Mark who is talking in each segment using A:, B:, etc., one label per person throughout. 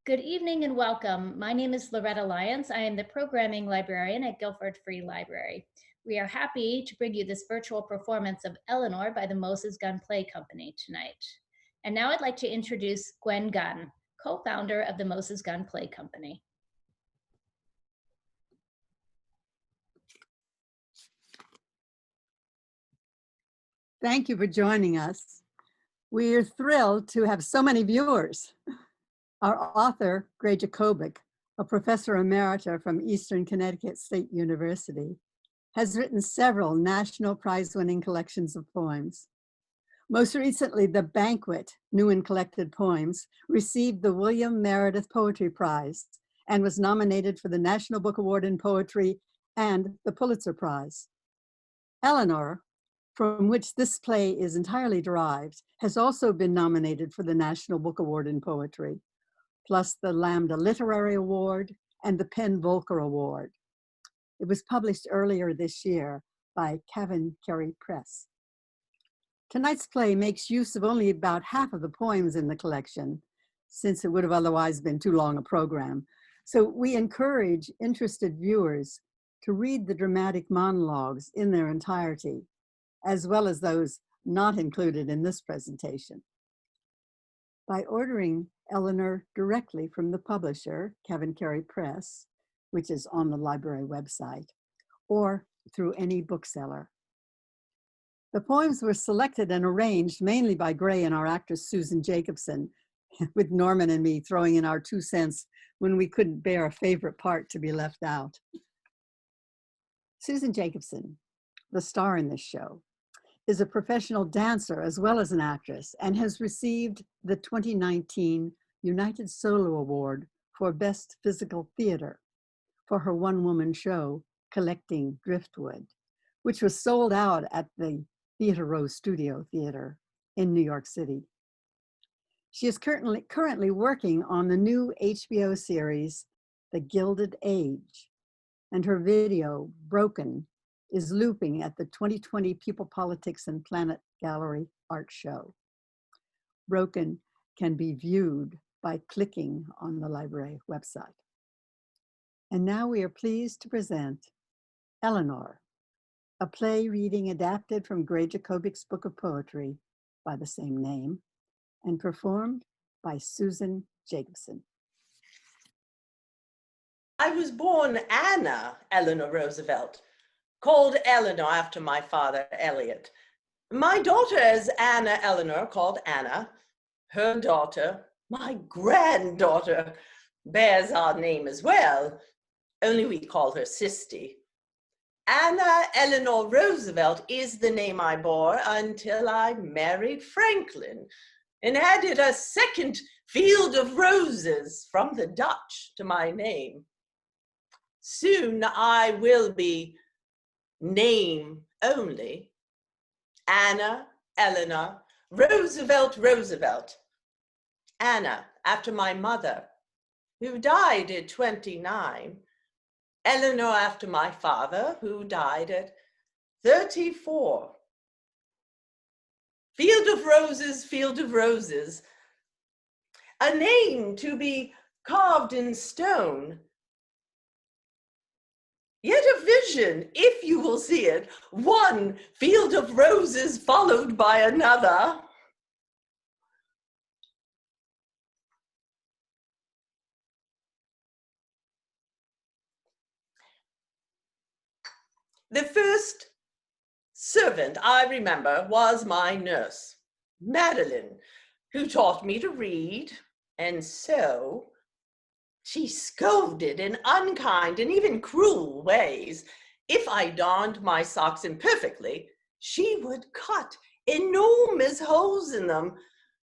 A: Good evening and welcome. My name is Loretta Lyons. I am the programming librarian at Guilford Free Library. We are happy to bring you this virtual performance of Eleanor by the Moses Gunn Play Company tonight. And now I'd like to introduce Gwen Gunn, co-founder of the Moses Gunn Play Company.
B: Thank you for joining us. We are thrilled to have so many viewers. Our author, Gray Jacobik, a professor emerita from Eastern Connecticut State University, has written several national prize-winning collections of poems. Most recently, The Banquet, New and Collected Poems, received the William Meredith Poetry Prize and was nominated for the National Book Award in Poetry and the Pulitzer Prize. Eleanor, from which this play is entirely derived, has also been nominated for the National Book Award in Poetry, plus the Lambda Literary Award and the Penn Volker Award. It was published earlier this year by Kevin Carey Press. Tonight's play makes use of only about half of the poems in the collection, since it would have otherwise been too long a program. So we encourage interested viewers to read the dramatic monologues in their entirety, as well as those not included in this presentation. By ordering Eleanor directly from the publisher, Kevin Carey Press, which is on the library website, or through any bookseller. The poems were selected and arranged mainly by Gray and our actress Susan Jacobson, with Norman and me throwing in our 2 cents when we couldn't bear a favorite part to be left out. Susan Jacobson, the star in this show, is a professional dancer as well as an actress and has received the 2019 United Solo Award for Best Physical Theater for her one-woman show, Collecting Driftwood, which was sold out at the Theater Row Studio Theater in New York City. She is currently working on the new HBO series, The Gilded Age, and her video, Broken, is looping at the 2020 People, Politics, and Planet Gallery art show. Broken can be viewed by clicking on the library website. And now we are pleased to present Eleanor, a play reading adapted from Gray Jacobik's book of poetry by the same name and performed by Susan Jacobson.
C: I was born Anna Eleanor Roosevelt, called Eleanor after my father, Eliot. My daughter is Anna Eleanor, called Anna. Her daughter, my granddaughter, bears our name as well, only we call her Sisty. Anna Eleanor Roosevelt is the name I bore until I married Franklin and added a second field of roses from the Dutch to my name. Soon I will be name only, Anna Eleanor Roosevelt. Anna, after my mother, who died at 29. Eleanor, after my father, who died at 34. Field of roses, a name to be carved in stone. Yet a vision, if you will see it, one field of roses followed by another. The first servant I remember was my nurse, Madeline, who taught me to read and sew. She scolded in unkind and even cruel ways. If I darned my socks imperfectly, she would cut enormous holes in them,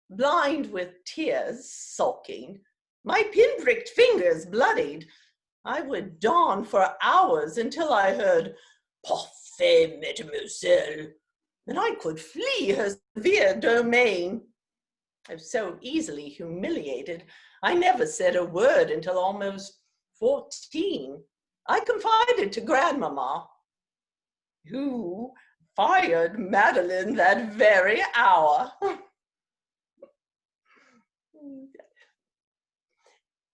C: blind with tears, sulking. My pinpricked fingers bloodied. I would darn for hours until I heard, "Parfait, mademoiselle," and I could flee her severe domain. I was so easily humiliated, I never said a word until almost 14. I confided to Grandmama, who fired Madeline that very hour.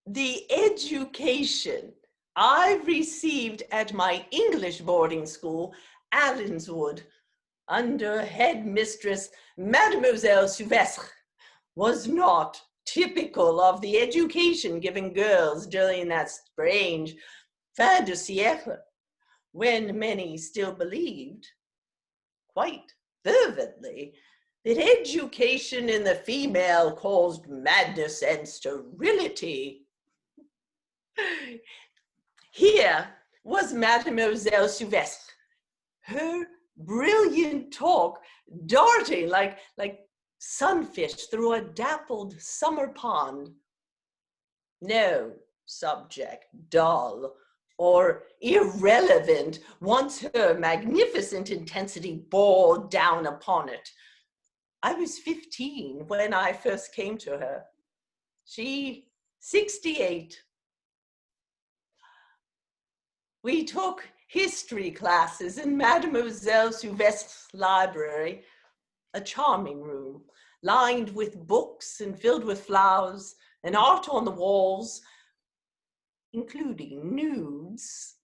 C: the education I received at my English boarding school, Allenswood, under headmistress Mademoiselle Souvestre, was not typical of the education given girls during that strange fin de siècle, when many still believed, quite fervently, that education in the female caused madness and sterility. Here was Mademoiselle Souvestre, her brilliant talk darting like sunfish through a dappled summer pond. No subject dull or irrelevant once her magnificent intensity bore down upon it. I was 15 when I first came to her. She, 68. We took history classes in Mademoiselle Souvestre's library, a charming room, lined with books and filled with flowers and art on the walls, including nudes,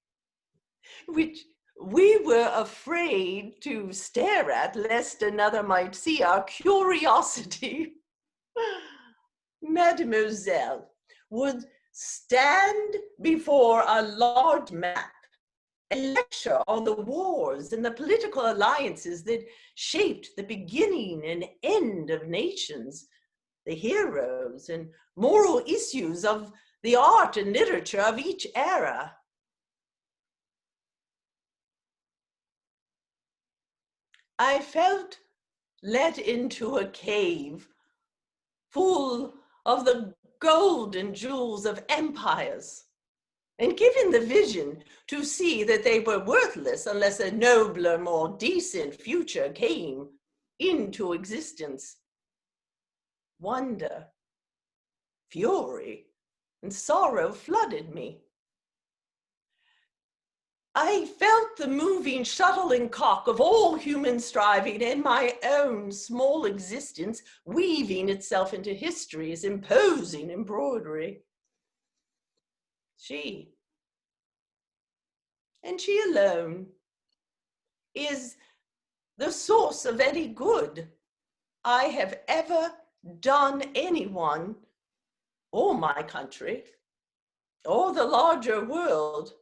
C: which we were afraid to stare at lest another might see our curiosity. Mademoiselle would stand before a large map and lecture on the wars and the political alliances that shaped the beginning and end of nations, the heroes and moral issues of the art and literature of each era. I felt let into a cave full of the gold and jewels of empires, and given the vision to see that they were worthless unless a nobler, more decent future came into existence. Wonder, fury, and sorrow flooded me. I felt the moving shuttle and cock of all human striving and my own small existence weaving itself into history's imposing embroidery. She, and she alone, is the source of any good I have ever done anyone, or my country, or the larger world.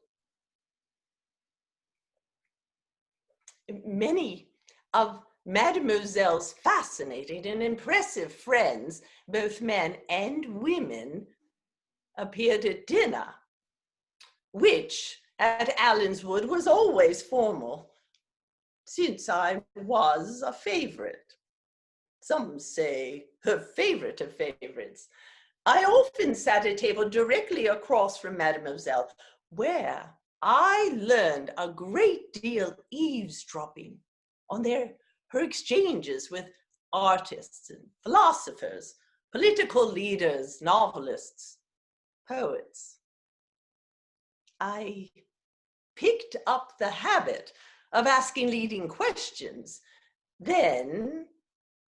C: Many of Mademoiselle's fascinating and impressive friends, both men and women, appeared at dinner, which at Allenswood was always formal, since I was a favorite. Some say her favorite of favorites. I often sat at table directly across from Mademoiselle, where I learned a great deal eavesdropping on her exchanges with artists and philosophers, political leaders, novelists, poets. I picked up the habit of asking leading questions, then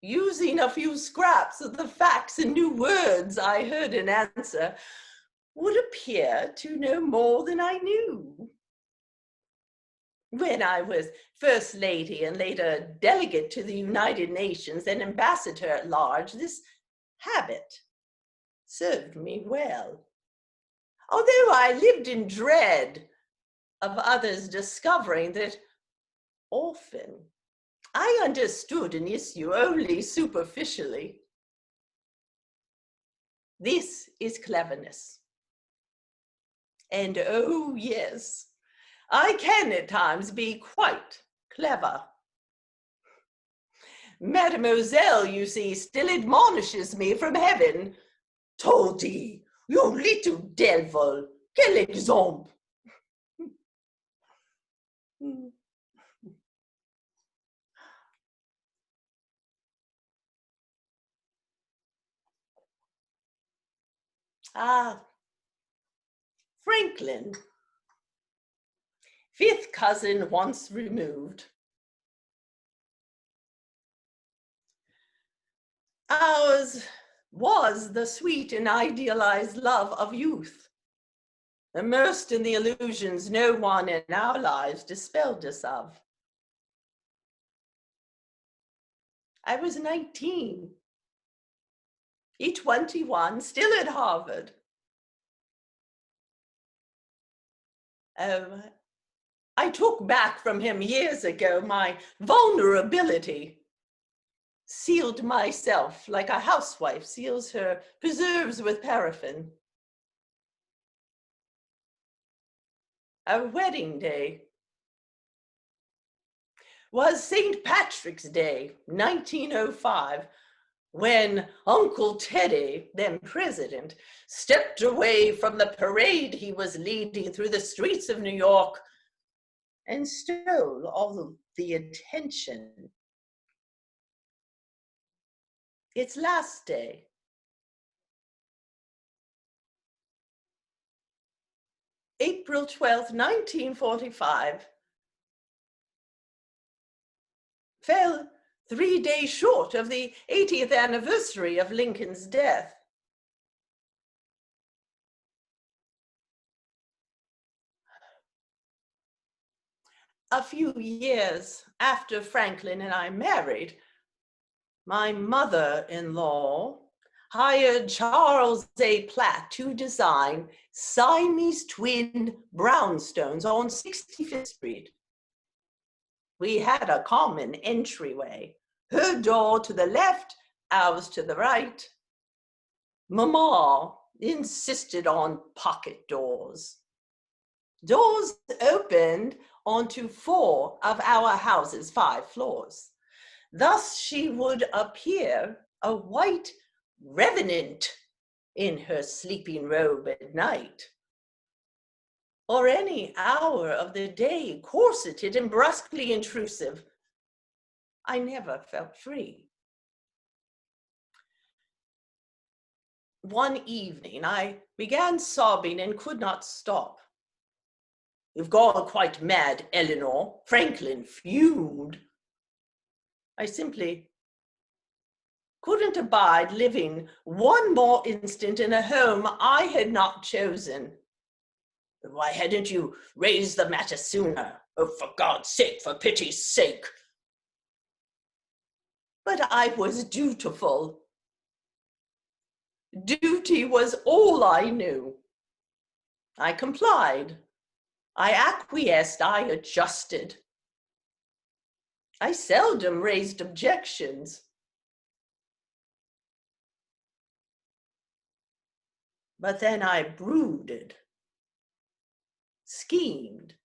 C: using a few scraps of the facts and new words I heard in answer, would appear to know more than I knew. When I was First Lady and later delegate to the United Nations and ambassador at large, this habit served me well. Although I lived in dread of others discovering that often I understood an issue only superficially. This is cleverness. And oh yes, I can at times be quite clever. Mademoiselle, you see, still admonishes me from heaven. Toddy, you little devil, quel exemple! Franklin, fifth cousin once removed. Ours was the sweet and idealized love of youth, immersed in the illusions no one in our lives dispelled us of. I was 19, he 21, still at Harvard. I took back from him years ago my vulnerability, sealed myself like a housewife seals her preserves with paraffin. Our wedding day was St. Patrick's Day, 1905, when Uncle Teddy, then president, stepped away from the parade he was leading through the streets of New York and stole all of the attention. Its last day. April 12th, 1945, fell 3 days short of the 80th anniversary of Lincoln's death. A few years after Franklin and I married, my mother-in-law hired Charles A. Platt to design Siamese twin brownstones on 65th Street. We had a common entryway, her door to the left, ours to the right. Mama insisted on pocket doors. Doors opened onto 4 of our house's 5 floors. Thus she would appear a white revenant in her sleeping robe at night, or any hour of the day, corseted and brusquely intrusive. I never felt free. One evening, I began sobbing and could not stop. "You've gone quite mad, Eleanor," Franklin fumed. I simply couldn't abide living one more instant in a home I had not chosen. "Why hadn't you raised the matter sooner? Oh, for God's sake, for pity's sake." But I was dutiful. Duty was all I knew. I complied. I acquiesced. I adjusted. I seldom raised objections. But then I brooded, schemed,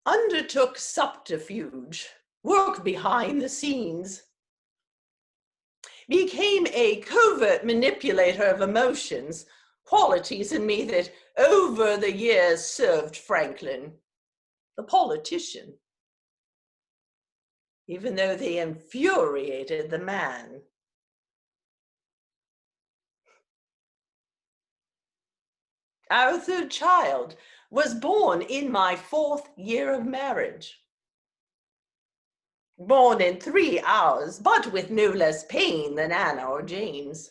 C: undertook subterfuge, work behind the scenes, became a covert manipulator of emotions, qualities in me that over the years served Franklin, the politician, even though they infuriated the man. Our 3rd child was born in my 4th year of marriage. Born in 3 hours, but with no less pain than Anna or James.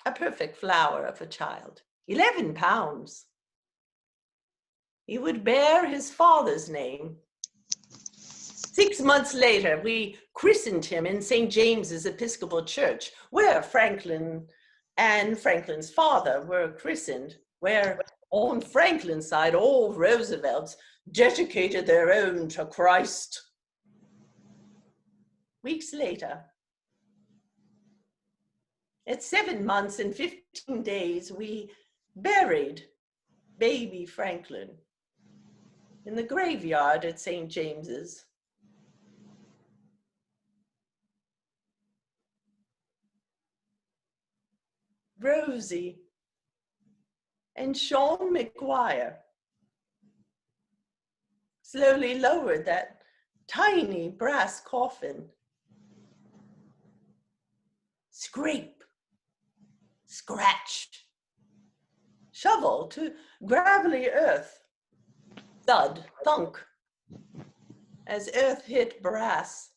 C: A perfect flower of a child, 11 pounds. He would bear his father's name. 6 months later, we christened him in St. James's Episcopal Church, where Franklin and Franklin's father were christened, where on Franklin's side, all Roosevelts dedicated their own to Christ. Weeks later, at 7 months and 15 days, we buried baby Franklin in the graveyard at St. James's. Rosie and Sean McGuire slowly lowered that tiny brass coffin. Scrape, scratch, shovel to gravelly earth, thud, thunk, as earth hit brass.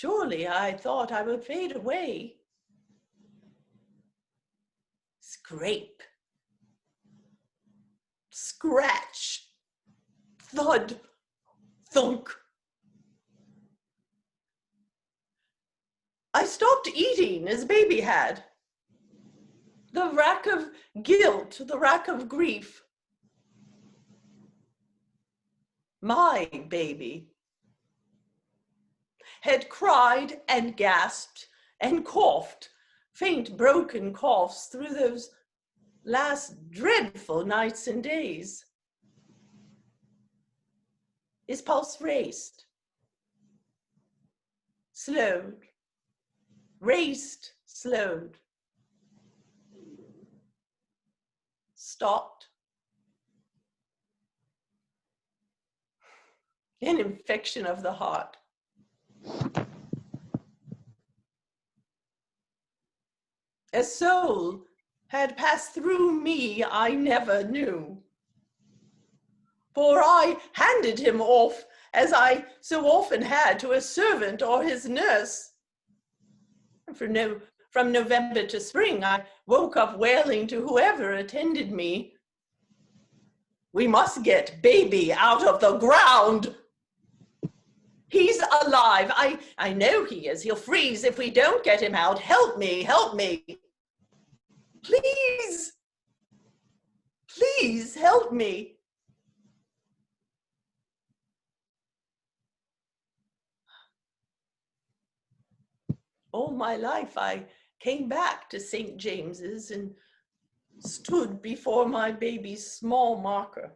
C: Surely I thought I would fade away. Scrape, scratch, thud, thunk. I stopped eating as baby had. The rack of guilt, the rack of grief. My baby had cried and gasped and coughed, faint broken coughs through those last dreadful nights and days. His pulse raced, slowed, raced, slowed, stopped. An infection of the heart. A soul had passed through me I never knew. For I handed him off, as I so often had, to a servant or his nurse. From November to spring, I woke up wailing to whoever attended me, "We must get baby out of the ground. He's alive. I know he is. He'll freeze if we don't get him out. Help me, help me. Please, please help me." All my life, I came back to St. James's and stood before my baby's small marker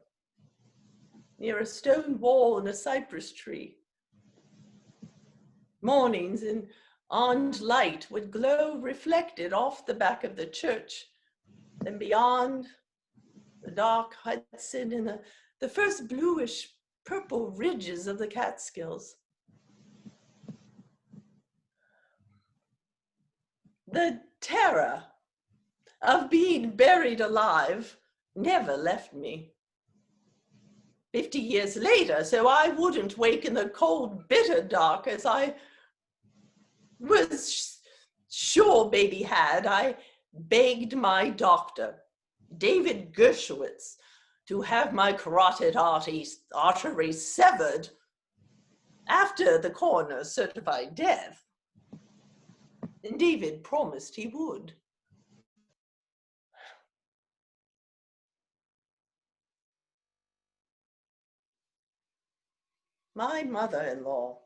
C: near a stone wall and a cypress tree. Mornings in orange light would glow reflected off the back of the church, and beyond the dark Hudson and the first bluish purple ridges of the Catskills. The terror of being buried alive never left me. 50 years later, so I wouldn't wake in the cold, bitter dark as I was sure baby had, I begged my doctor, David Gershowitz, to have my carotid artery severed after the coroner certified death. And David promised he would. My mother-in-law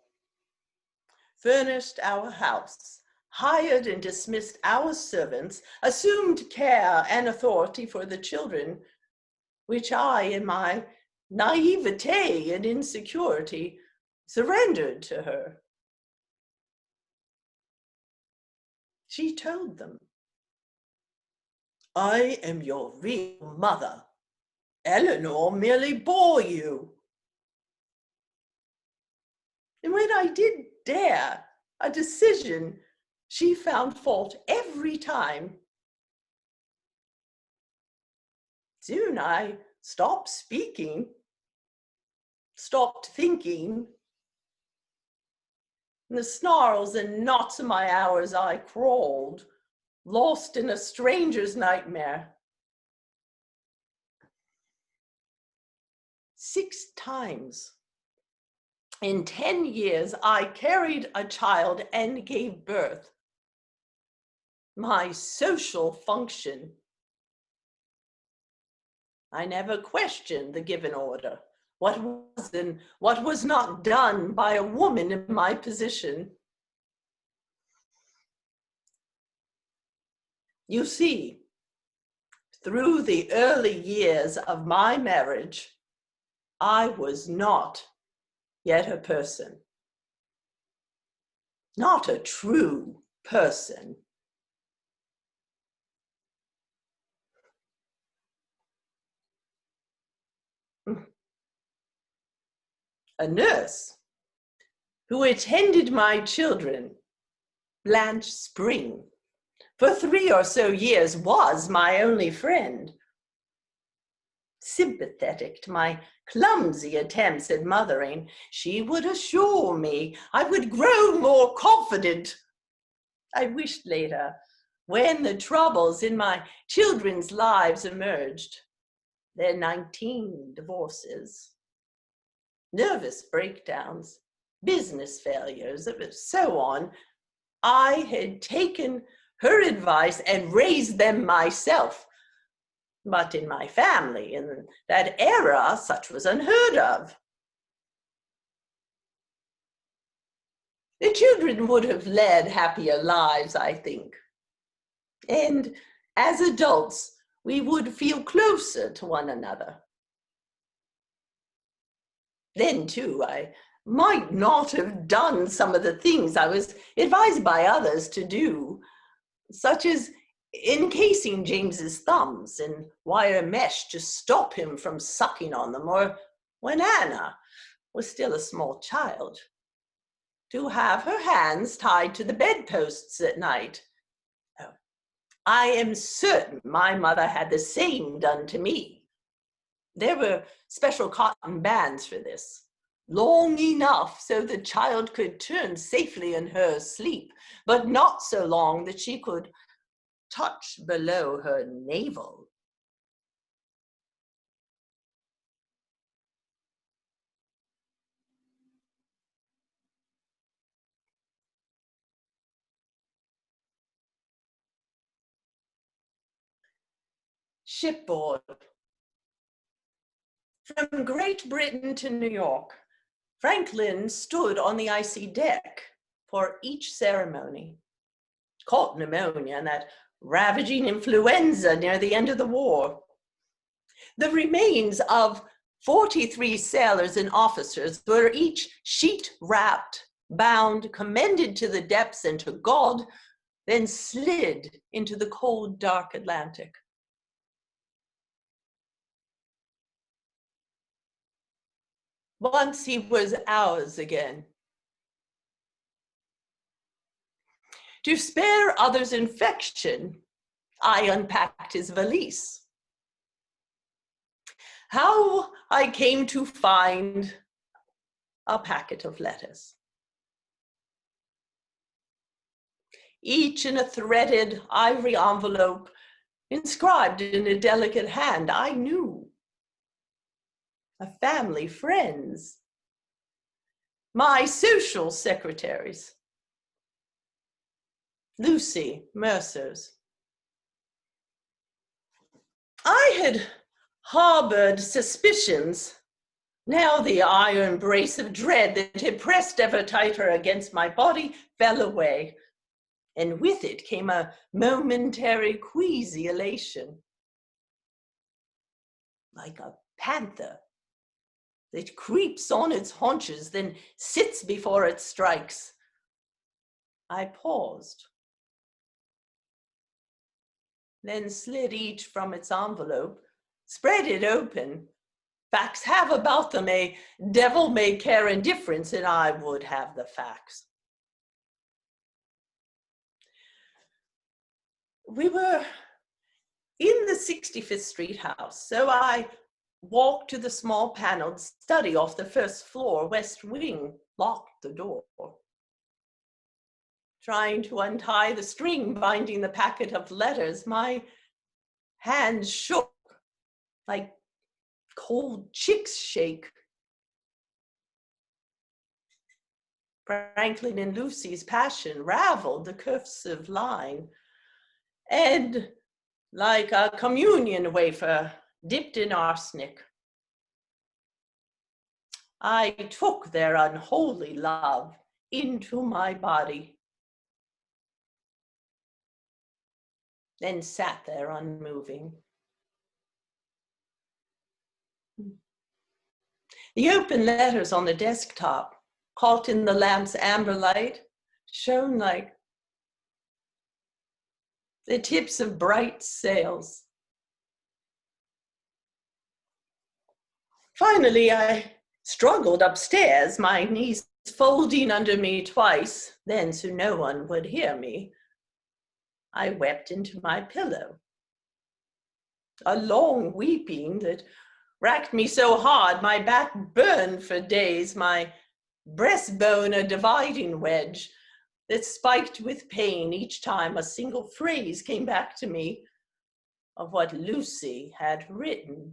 C: furnished our house, hired and dismissed our servants, assumed care and authority for the children, which I, in my naivete and insecurity, surrendered to her. She told them, "I am your real mother. Eleanor merely bore you." And when I did dare a decision, she found fault every time. Soon I stopped speaking, stopped thinking. In the snarls and knots of my hours, I crawled, lost in a stranger's nightmare. 6 times in 10 years, I carried a child and gave birth. My social function. I never questioned the given order. What was and what was not done by a woman in my position. You see, through the early years of my marriage, I was not yet a person, not a true person. A nurse who attended my children, Blanche Spring, for 3 or so years was my only friend. sympathetic to my clumsy attempts at mothering, she would assure me I would grow more confident. I wished later, when the troubles in my children's lives emerged, their 19 divorces, nervous breakdowns, business failures, so on, I had taken her advice and raised them myself. But in my family, in that era, such was unheard of. The children would have led happier lives, I think. And as adults, we would feel closer to one another. Then, too, I might not have done some of the things I was advised by others to do, such as encasing James's thumbs in wire mesh to stop him from sucking on them, or when Anna was still a small child, to have her hands tied to the bedposts at night. I am certain my mother had the same done to me. There were special cotton bands for this, long enough so the child could turn safely in her sleep, but not so long that she could touch below her navel. Shipboard. From Great Britain to New York, Franklin stood on the icy deck for each ceremony. Caught pneumonia and that ravaging influenza near the end of the war. The remains of 43 sailors and officers were each sheet-wrapped, bound, commended to the depths and to God, then slid into the cold, dark Atlantic. Once he was ours again. To spare others infection, I unpacked his valise. How I came to find a packet of letters, each in a threaded ivory envelope, inscribed in a delicate hand I knew. A family, friends, my social secretaries, Lucy Mercer's. I had harbored suspicions. Now the iron brace of dread that had pressed ever tighter against my body fell away, and with it came a momentary queasy elation, like a panther that creeps on its haunches, then sits before it strikes. I paused, then slid each from its envelope, spread it open. Facts have about them a devil-may-care indifference, and I would have the facts. We were in the 65th Street house, so I walked to the small paneled study off the first floor, west wing, locked the door. Trying to untie the string binding the packet of letters, my hands shook like cold chicks shake. Franklin and Lucy's passion raveled the cursive line, and like a communion wafer dipped in arsenic, I took their unholy love into my body, then sat there unmoving. The open letters on the desktop, caught in the lamp's amber light, shone like the tips of bright sails. Finally, I struggled upstairs, my knees folding under me twice, then so no one would hear me. I wept into my pillow, a long weeping that racked me so hard my back burned for days, my breastbone a dividing wedge that spiked with pain each time a single phrase came back to me of what Lucy had written.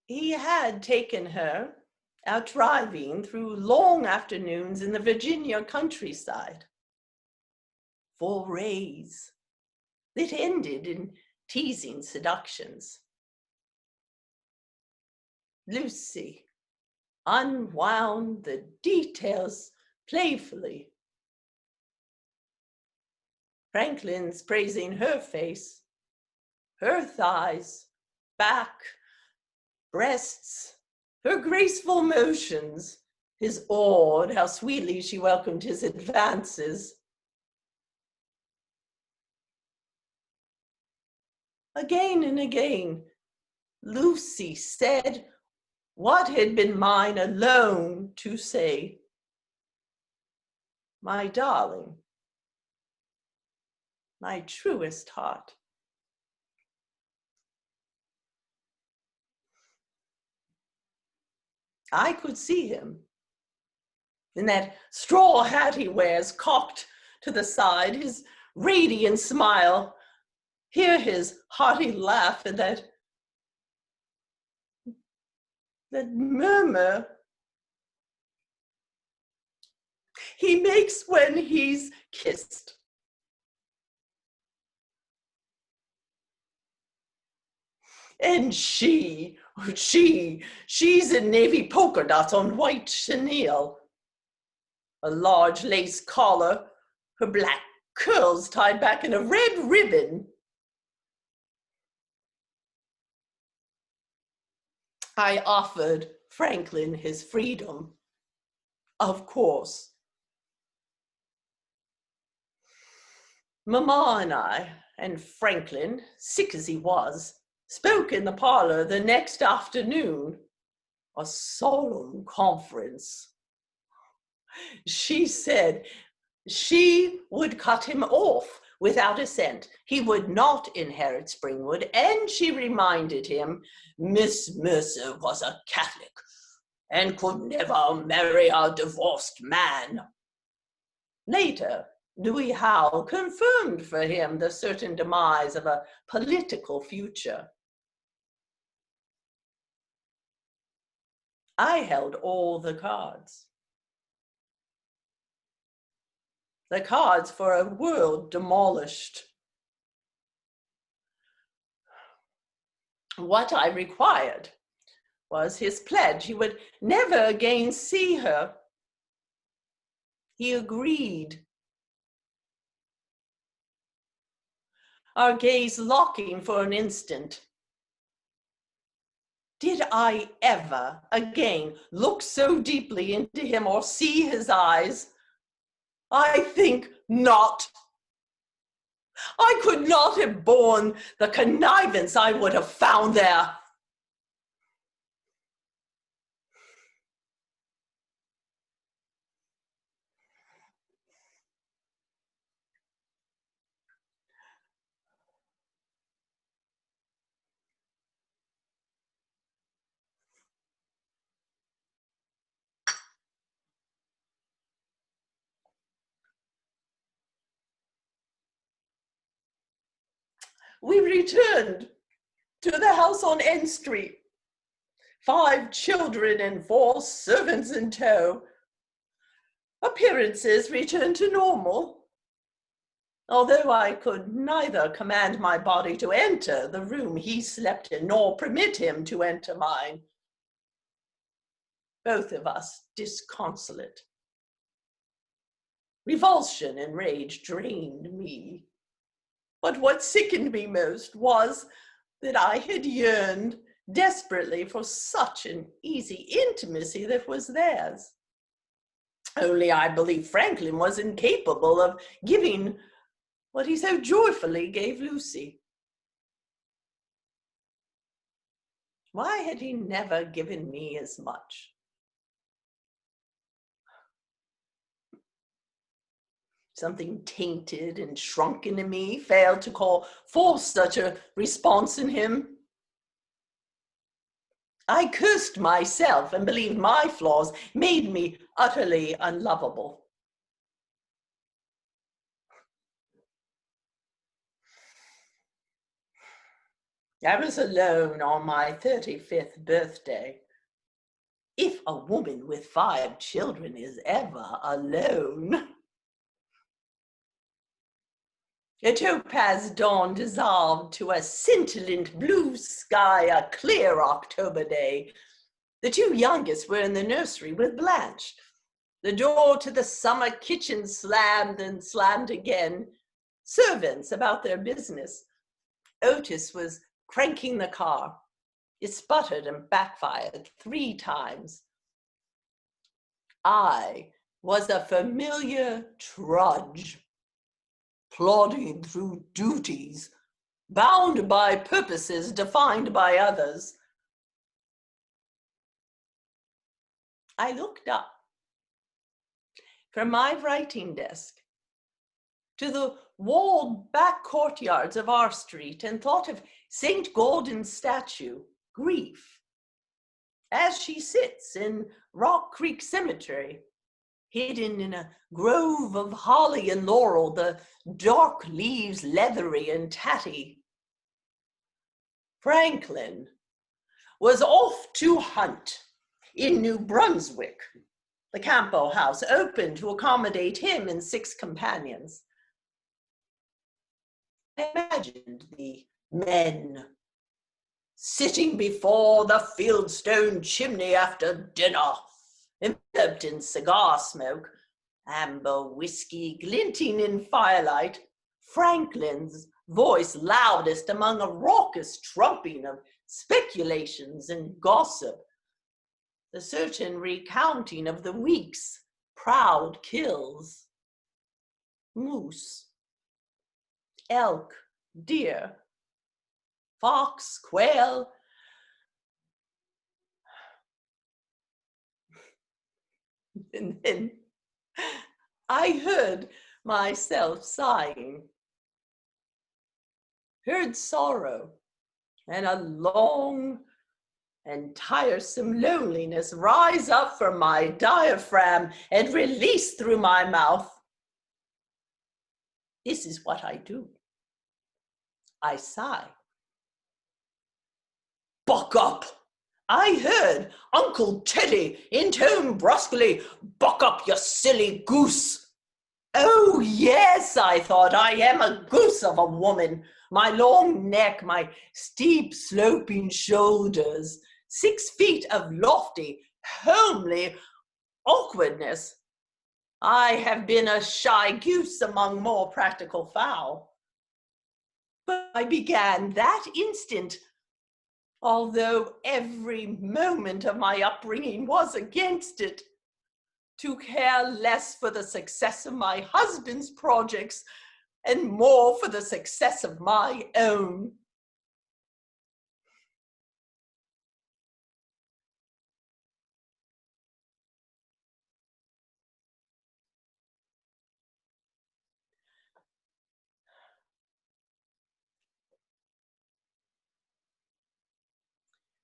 C: He had taken her out driving through long afternoons in the Virginia countryside. Forays that ended in teasing seductions. Lucy unwound the details playfully. Franklin's praising her face, her thighs, back, breasts, her graceful motions, his awed how sweetly she welcomed his advances. Again and again, Lucy said what had been mine alone to say. My darling, my truest heart. I could see him in that straw hat he wears, cocked to the side, his radiant smile, hear his hearty laugh and that murmur he makes when he's kissed. And she's in navy polka dots on white chenille, a large lace collar, her black curls tied back in a red ribbon. I offered Franklin his freedom, of course. Mama and I, and Franklin, sick as he was, spoke in the parlor the next afternoon, a solemn conference. She said she would cut him off without a cent. He would not inherit Springwood, and she reminded him Miss Mercer was a Catholic and could never marry a divorced man. Later, Louis Howe confirmed for him the certain demise of a political future. I held all the cards. The cards for a world demolished. What I required was his pledge he would never again see her. He agreed. Our gaze locking for an instant. Did I ever again look so deeply into him or see his eyes? I think not. I could not have borne the connivance I would have found there. We returned to the house on N Street, 5 children and 4 servants in tow. Appearances returned to normal, although I could neither command my body to enter the room he slept in, nor permit him to enter mine. Both of us disconsolate. Revulsion and rage drained me. But what sickened me most was that I had yearned desperately for such an easy intimacy that was theirs. Only I believe Franklin was incapable of giving what he so joyfully gave Lucy. Why had he never given me as much? Something tainted and shrunken in me failed to call forth such a response in him. I cursed myself and believed my flaws made me utterly unlovable. I was alone on my 35th birthday. If a woman with 5 children is ever alone. A topaz dawn dissolved to a scintillant blue sky, a clear October day. The 2 youngest were in the nursery with Blanche. The door to the summer kitchen slammed and slammed again. Servants about their business. Otis was cranking the car. It sputtered and backfired 3 times. I was a familiar trudge, plodding through duties, bound by purposes defined by others. I looked up from my writing desk to the walled back courtyards of our street and thought of St. Gordon's statue, Grief, as she sits in Rock Creek Cemetery, hidden in a grove of holly and laurel, the dark leaves leathery and tatty. Franklin was off to hunt in New Brunswick. The Campo house opened to accommodate him and 6 companions. I imagined the men sitting before the fieldstone chimney after dinner, enveloped in cigar smoke, amber whiskey glinting in firelight, Franklin's voice loudest among a raucous trumping of speculations and gossip, the certain recounting of the week's proud kills. Moose, elk, deer, fox, quail. And then I heard myself sighing, heard sorrow and a long and tiresome loneliness rise up from my diaphragm and release through my mouth. This is what I do. I sigh. Buck up! I heard Uncle Teddy intone brusquely, buck up, you silly goose. Oh yes, I thought, I am a goose of a woman. My long neck, my steep sloping shoulders, 6 feet of lofty, homely awkwardness. I have been a shy goose among more practical fowl. But I began that instant, although every moment of my upbringing was against it, to care less for the success of my husband's projects and more for the success of my own.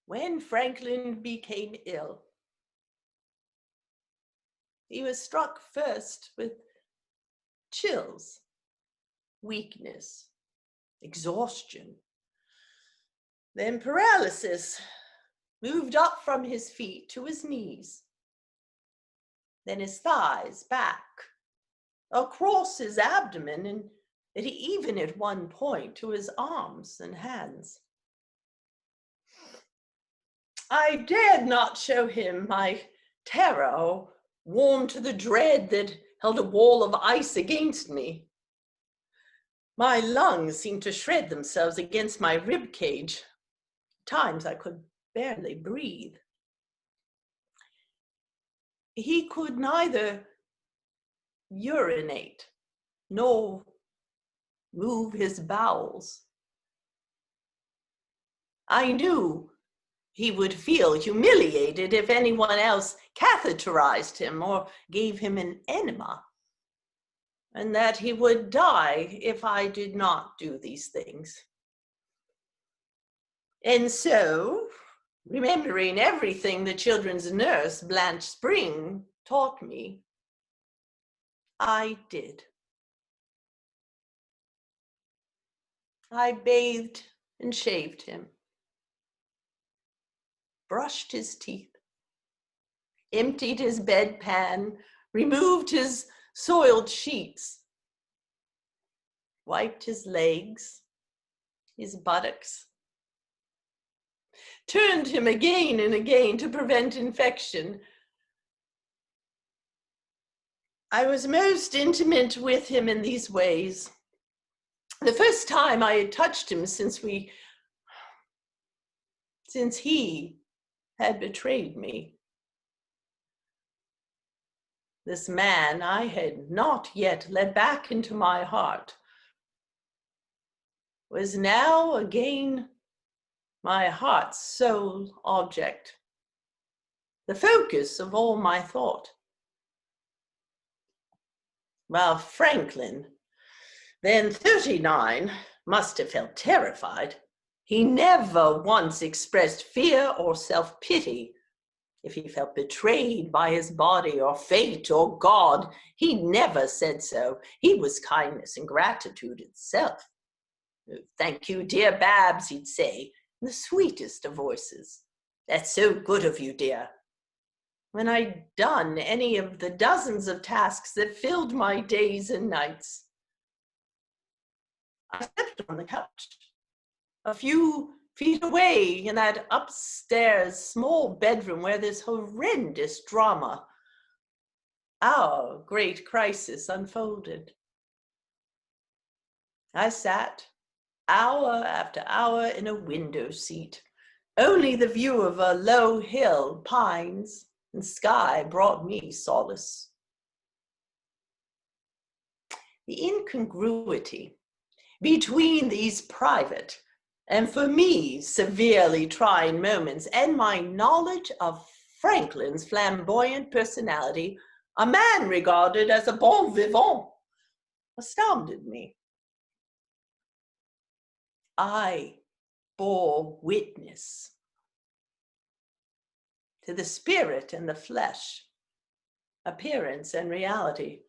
C: When Franklin became ill, he was struck first with chills, weakness, exhaustion, then paralysis, moved up from his feet to his knees, then his thighs, back, across his abdomen, and even at one point to his arms and hands. I dared not show him my terror, warm to the dread that held a wall of ice against me. My lungs seemed to shred themselves against my rib cage. At times I could barely breathe. He could neither urinate nor move his bowels. I knew he would feel humiliated if anyone else catheterized him or gave him an enema. and that he would die if I did not do these things. And so, remembering everything the children's nurse, Blanche Spring, taught me, I did. I bathed and shaved him, brushed his teeth, emptied his bedpan, removed his soiled sheets, wiped his legs, his buttocks, turned him again and again to prevent infection. I was most intimate with him in these ways. The first time I had touched him since he had betrayed me. This man I had not yet let back into my heart was now again my heart's sole object, the focus of all my thought. While Franklin, then 39, must have felt terrified, he never once expressed fear or self-pity. If he felt betrayed by his body or fate or God, he never said so. He was kindness and gratitude itself. "Thank you, dear Babs," he'd say, in the sweetest of voices. "That's so good of you, dear." When I'd done any of the dozens of tasks that filled my days and nights, I slept on the couch, a few feet away in that upstairs small bedroom where this horrendous drama, our great crisis, unfolded. I sat hour after hour in a window seat. Only the view of a low hill, pines, and sky brought me solace. The incongruity between these private and, for me, severely trying moments and my knowledge of Franklin's flamboyant personality, a man regarded as a bon vivant, astounded me. I bore witness to the spirit and the flesh, appearance and reality.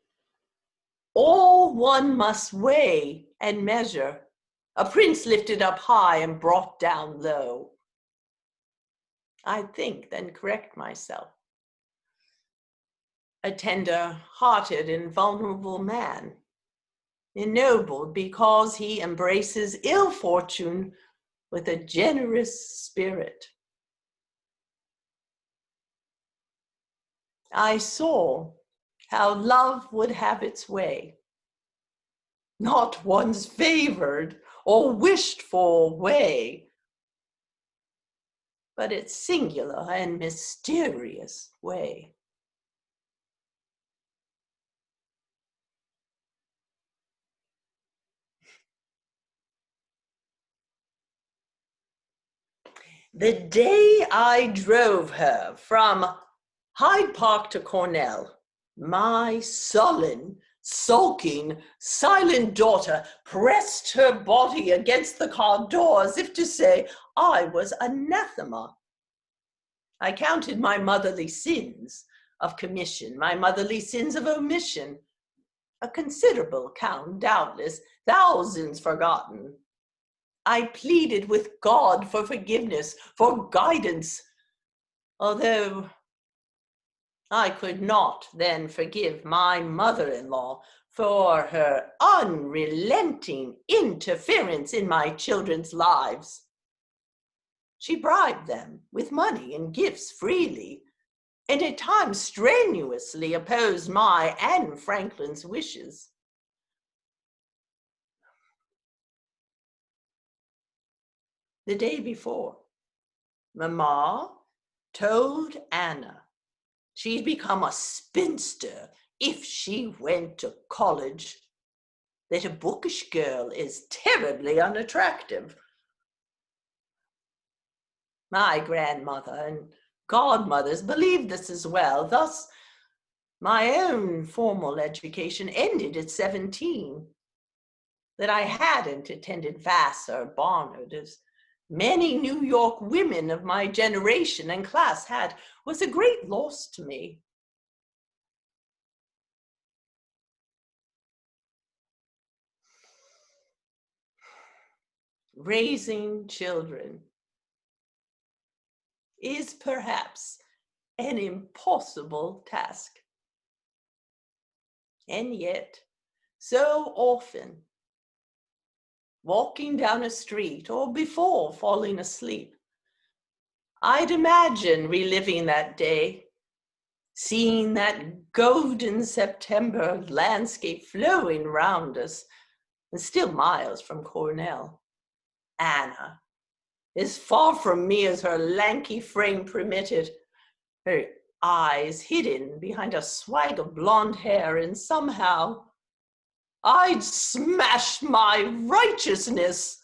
C: All one must weigh and measure, a prince lifted up high and brought down low. I'd think, then correct myself. A tender-hearted and vulnerable man, ennobled because he embraces ill fortune with a generous spirit. I saw how love would have its way, not one's favored or wished for way, but its singular and mysterious way. The day I drove her from Hyde Park to Cornell, my sullen, sulking, silent daughter pressed her body against the car door as if to say I was anathema. I counted my motherly sins of commission, my motherly sins of omission, a considerable count, doubtless, thousands forgotten. I pleaded with God for forgiveness, for guidance, although I could not then forgive my mother-in-law for her unrelenting interference in my children's lives. She bribed them with money and gifts freely, and at times strenuously opposed my and Franklin's wishes. The day before, Mama told Anna she'd become a spinster if she went to college, that a bookish girl is terribly unattractive. My grandmother and godmothers believed this as well. Thus, My own formal education ended at 17. That I hadn't attended Vassar or Barnard, as many New York women of my generation and class had, was a great loss to me. Raising children is perhaps an impossible task. And yet, so often, walking down a street or before falling asleep, I'd imagine reliving that day, seeing that golden September landscape flowing round us, and still miles from Cornell. Anna, as far from me as her lanky frame permitted, her eyes hidden behind a swag of blonde hair, and somehow I'd smash my righteousness,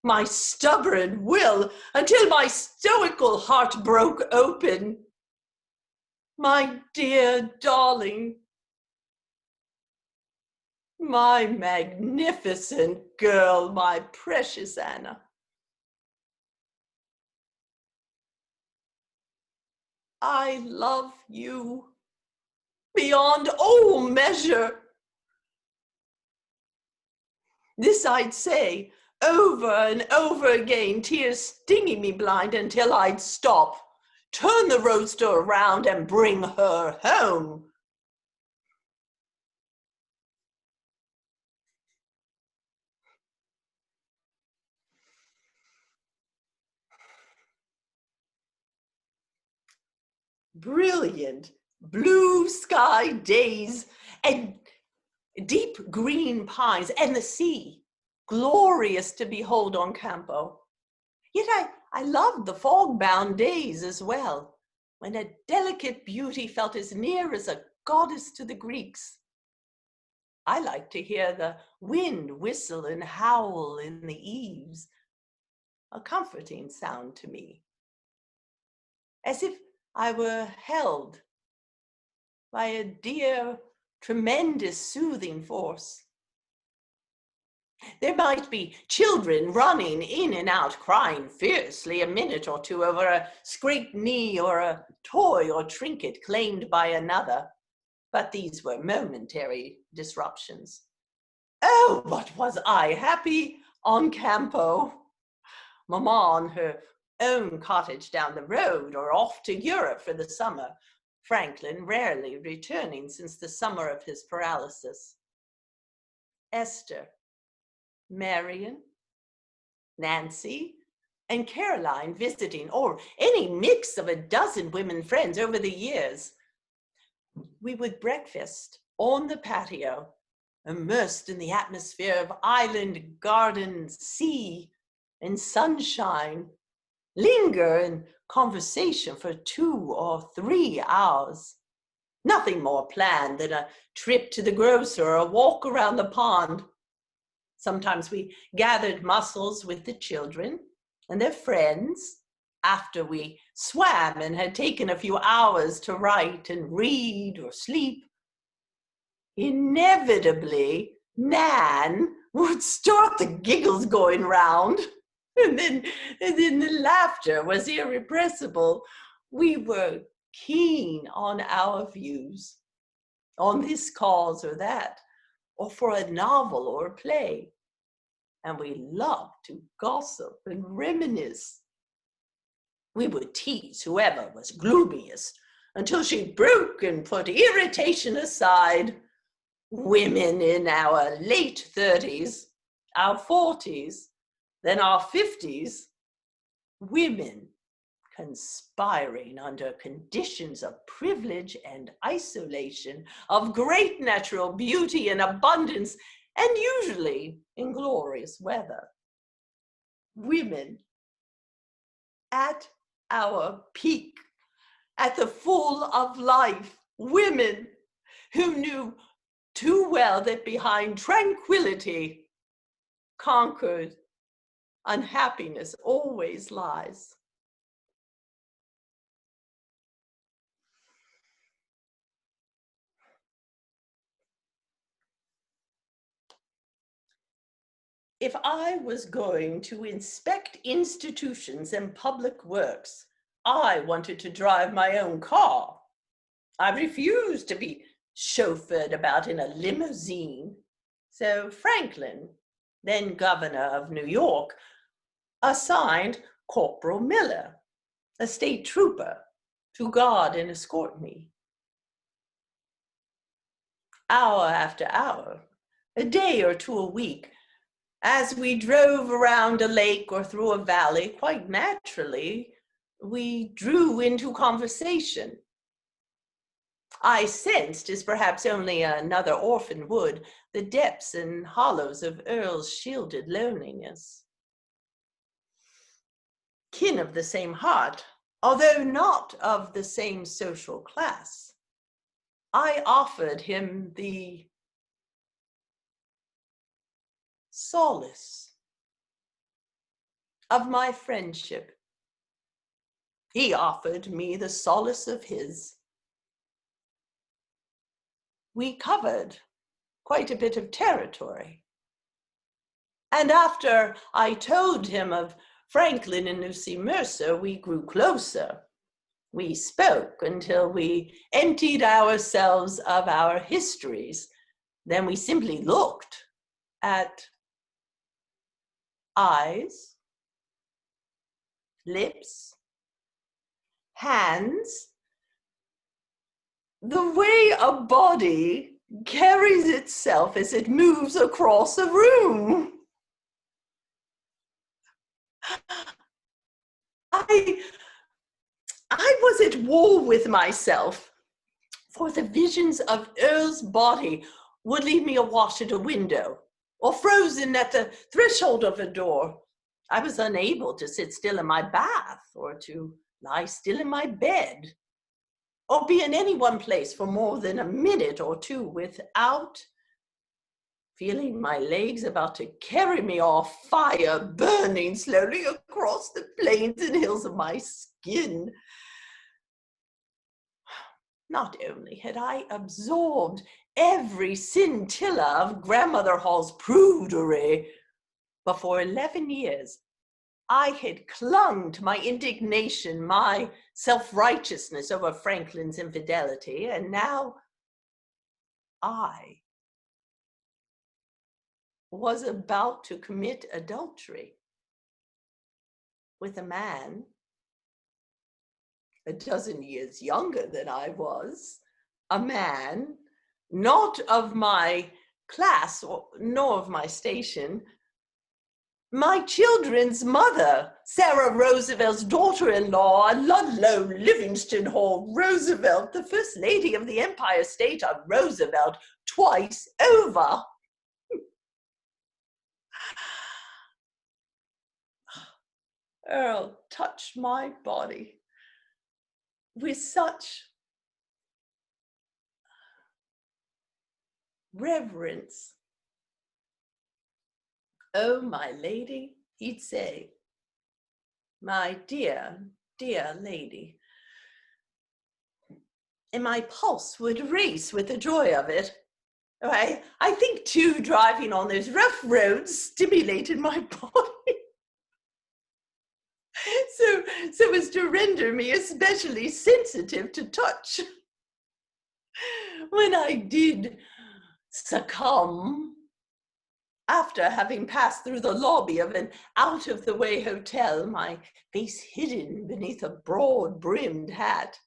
C: my stubborn will, until my stoical heart broke open. My dear darling, my magnificent girl, my precious Anna. I love you beyond all measure. This I'd say over and over again, tears stinging me blind until I'd stop, turn the roadster around and bring her home. Brilliant blue sky days and deep green pines and the sea, glorious to behold on Campo. Yet I loved the fog-bound days as well, when a delicate beauty felt as near as a goddess to the Greeks. I liked to hear the wind whistle and howl in the eaves, a comforting sound to me, as if I were held by a dear, tremendous soothing force. There might be children running in and out, crying fiercely a minute or two over a scraped knee or a toy or trinket claimed by another, but these were momentary disruptions. Oh, but was I happy on Campo! Mamma on her own cottage down the road, or off to Europe for the summer, Franklin rarely returning since the summer of his paralysis. Esther, Marion, Nancy, and Caroline visiting, or any mix of a dozen women friends over the years. We would breakfast on the patio, immersed in the atmosphere of island, garden, sea, and sunshine, linger in conversation for 2 or 3 hours. Nothing more planned than a trip to the grocer or a walk around the pond. Sometimes we gathered mussels with the children and their friends after we swam and had taken a few hours to write and read or sleep. Inevitably, Nan would start the giggles going round, and then the laughter was irrepressible. We were keen on our views, on this cause or that, or for a novel or a play, and we loved to gossip and reminisce. We would tease whoever was gloomiest until she broke and put irritation aside. Women in our late 30s, our 40s, then our 50s, women conspiring under conditions of privilege and isolation, of great natural beauty and abundance, and usually in glorious weather. Women at our peak, at the full of life, women who knew too well that behind tranquility, conquered unhappiness always lies. if I was going to inspect institutions and public works, I wanted to drive my own car. I refused to be chauffeured about in a limousine. So Franklin, then governor of New York, assigned Corporal Miller, a state trooper, to guard and escort me. Hour after hour, a day or two a week, as we drove around a lake or through a valley, quite naturally, we drew into conversation. I sensed, as perhaps only another orphan would, the depths and hollows of Earl's shielded loneliness. Kin of the same heart, although not of the same social class, I offered him the solace of my friendship. He offered me the solace of his. We covered quite a bit of territory. And after I told him of Franklin and Lucy Mercer, we grew closer. We spoke until we emptied ourselves of our histories. Then we simply looked at eyes, lips, hands, the way a body carries itself as it moves across a room. I was at war with myself, for the visions of Earl's body would leave me awash at a window or frozen at the threshold of a door. I was unable to sit still in my bath or to lie still in my bed or be in any one place for more than a minute or two without feeling my legs about to carry me off, fire burning slowly across the plains and hills of my skin. Not only had I absorbed every scintilla of Grandmother Hall's prudery, but for 11 years, I had clung to my indignation, my self-righteousness over Franklin's infidelity, and now I was about to commit adultery with a man a dozen years younger than I was, a man not of my class nor of my station, my children's mother, Sarah Roosevelt's daughter-in-law, Ludlow Livingston Hall Roosevelt, the first lady of the Empire State of Roosevelt, twice over. Earl touched my body with such reverence. "Oh, my lady," he'd say, "my dear, dear lady." And my pulse would race with the joy of it. I think, too, driving on those rough roads stimulated my body so as to render me especially sensitive to touch. When I did succumb, after having passed through the lobby of an out-of-the-way hotel, my face hidden beneath a broad-brimmed hat,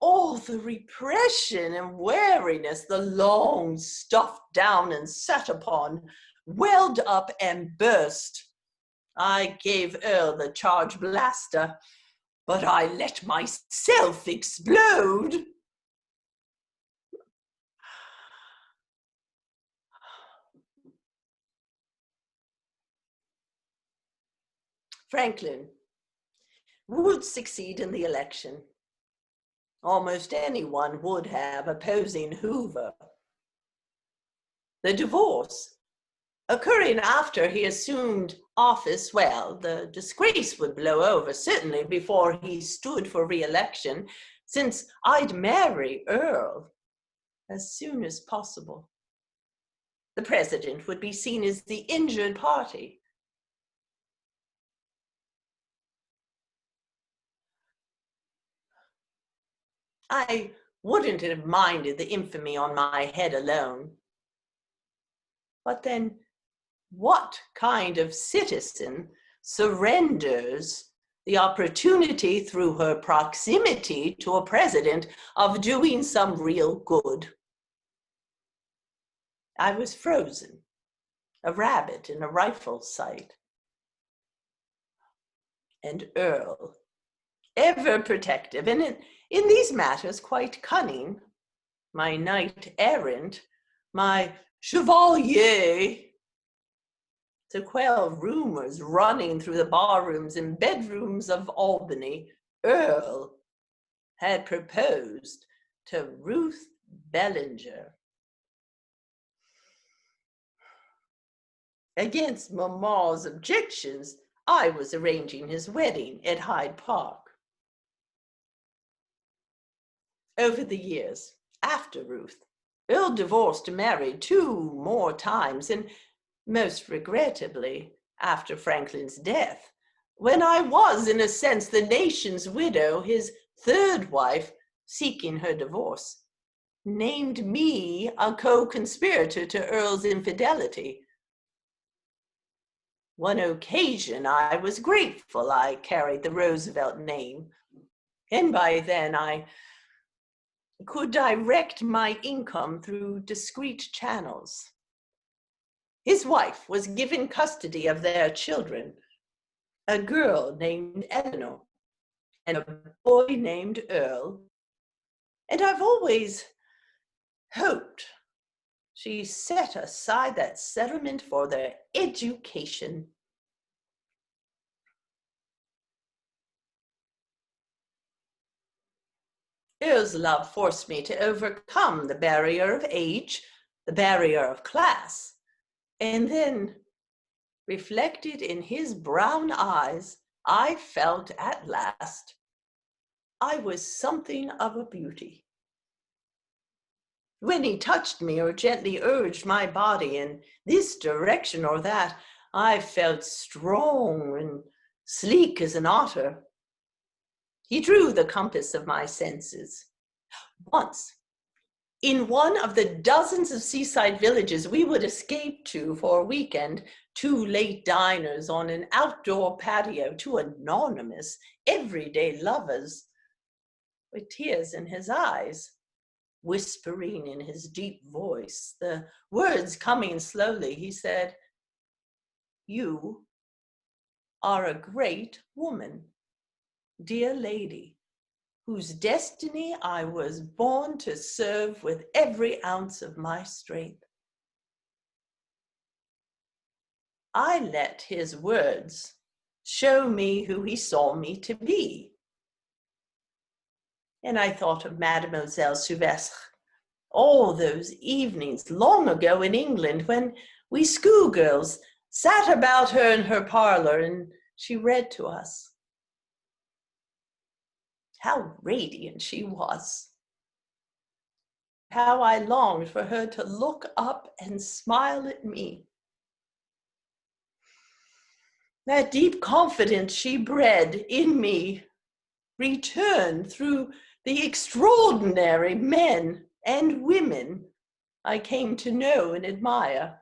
C: all the repression and wariness, the long stuffed down and sat upon, welled up and burst. I gave Earl the charge blaster, but I let myself explode. Franklin would succeed in the election. Almost anyone would have, opposing Hoover. The divorce, occurring after he assumed office, well, the disgrace would blow over certainly before he stood for re-election, since I'd marry Earl as soon as possible. The president would be seen as the injured party. I wouldn't have minded the infamy on my head alone. But then, what kind of citizen surrenders the opportunity through her proximity to a president of doing some real good? I was frozen, a rabbit in a rifle sight. And Earl, ever protective, and in these matters quite cunning, my knight errant, my chevalier, to quell rumors running through the barrooms and bedrooms of Albany, Earl had proposed to Ruth Bellinger. Against Mamma's objections, I was arranging his wedding at Hyde Park. Over the years, after Ruth, Earl divorced and married 2 more times, and most regrettably, after Franklin's death, when I was, in a sense, the nation's widow, his 3rd wife, seeking her divorce, named me a co-conspirator to Earl's infidelity. One occasion I was grateful I carried the Roosevelt name, and by then I could direct my income through discreet channels. His wife was given custody of their children, a girl named Eleanor and a boy named Earl, and I've always hoped she set aside that settlement for their education. Earl's love forced me to overcome the barrier of age, the barrier of class, and then, reflected in his brown eyes, I felt at last I was something of a beauty. When he touched me or gently urged my body in this direction or that, I felt strong and sleek as an otter. He drew the compass of my senses. Once, in one of the dozens of seaside villages we would escape to for a weekend, 2 late diners on an outdoor patio, 2 anonymous, everyday lovers, with tears in his eyes, whispering in his deep voice, the words coming slowly, he said, "You are a great woman, dear lady, whose destiny I was born to serve with every ounce of my strength." I let his words show me who he saw me to be. And I thought of Mademoiselle Souvestre, all those evenings long ago in England when we schoolgirls sat about her in her parlor and she read to us. How radiant she was. How I longed for her to look up and smile at me. That deep confidence she bred in me returned through the extraordinary men and women I came to know and admire.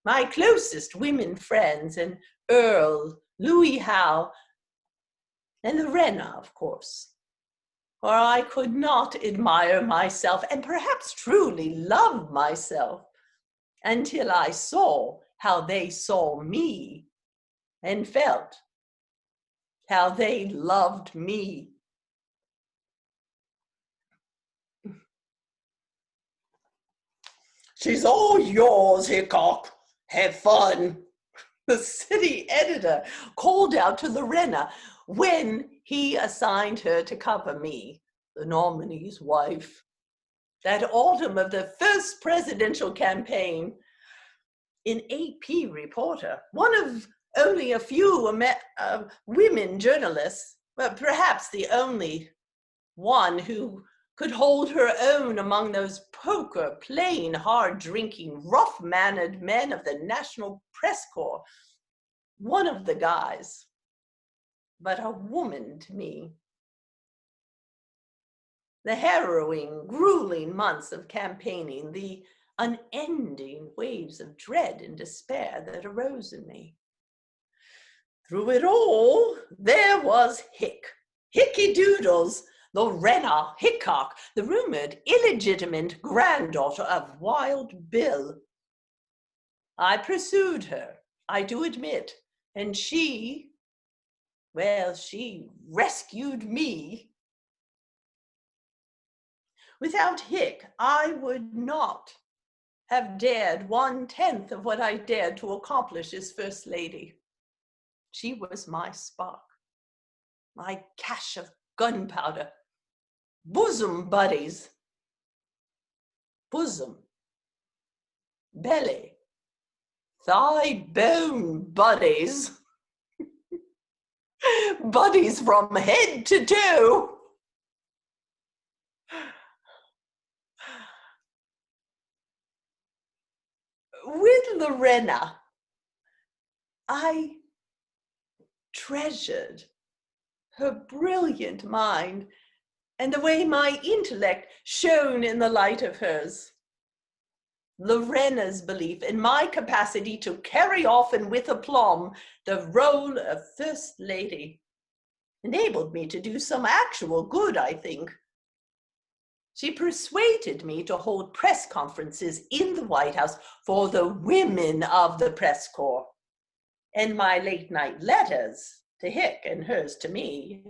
C: My closest women friends, and Earl, Louis Howe, and Lorena, of course. For I could not admire myself and perhaps truly love myself until I saw how they saw me and felt how they loved me. "She's all yours, Hickok. Have fun," the city editor called out to Lorena when he assigned her to cover me, the nominee's wife. That autumn of the first presidential campaign, an AP reporter, one of only a few women journalists, but perhaps the only one who could hold her own among those poker, plain, hard-drinking, rough-mannered men of the National Press Corps. One of the guys, but a woman to me. The harrowing, grueling months of campaigning, the unending waves of dread and despair that arose in me. Through it all, there was Hickey Doodles, Lorena Hickok, the rumored illegitimate granddaughter of Wild Bill. I pursued her, I do admit, and she rescued me. Without Hick, I would not have dared 1/10 of what I dared to accomplish as First Lady. She was my spark, my cache of gunpowder, bosom buddies, bosom, belly, thigh bone buddies, buddies from head to toe. With Lorena, I treasured her brilliant mind and the way my intellect shone in the light of hers. Lorena's belief in my capacity to carry off and with aplomb the role of First Lady enabled me to do some actual good, I think. She persuaded me to hold press conferences in the White House for the women of the press corps, and my late night letters to Hick and hers to me,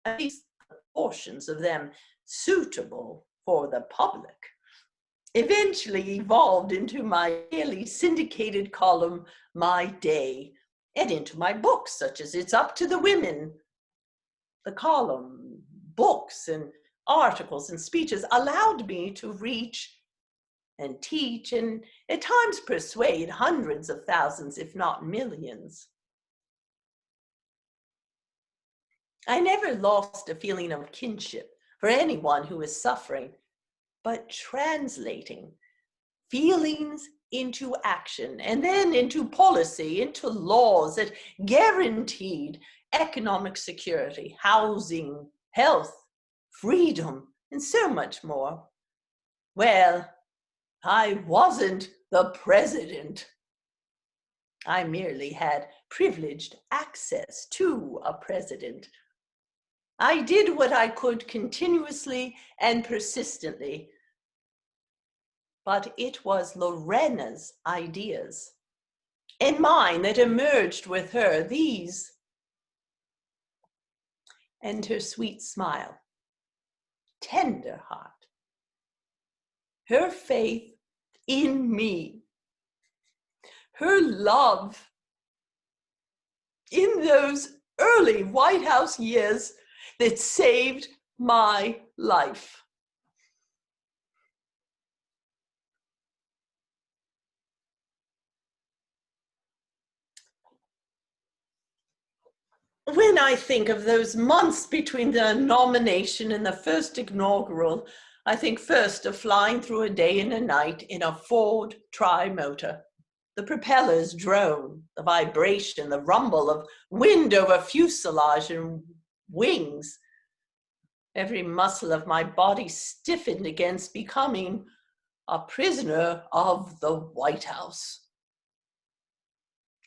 C: at least portions of them suitable for the public, eventually evolved into my daily syndicated column, My Day, and into my books, such as It's Up to the Women. The column, books, and articles and speeches allowed me to reach and teach and at times persuade hundreds of thousands, if not millions. I never lost a feeling of kinship for anyone who is suffering, but translating feelings into action and then into policy, into laws that guaranteed economic security, housing, health, freedom, and so much more. Well, I wasn't the president. I merely had privileged access to a president. I did what I could continuously and persistently, but it was Lorena's ideas and mine that emerged with her, these, and her sweet smile, tender heart, her faith in me, her love in those early White House years that saved my life. When I think of those months between the nomination and the first inaugural, I think first of flying through a day and a night in a Ford tri-motor. The propellers drone, the vibration, the rumble of wind over fuselage and wings. Every muscle of my body stiffened against becoming a prisoner of the White House.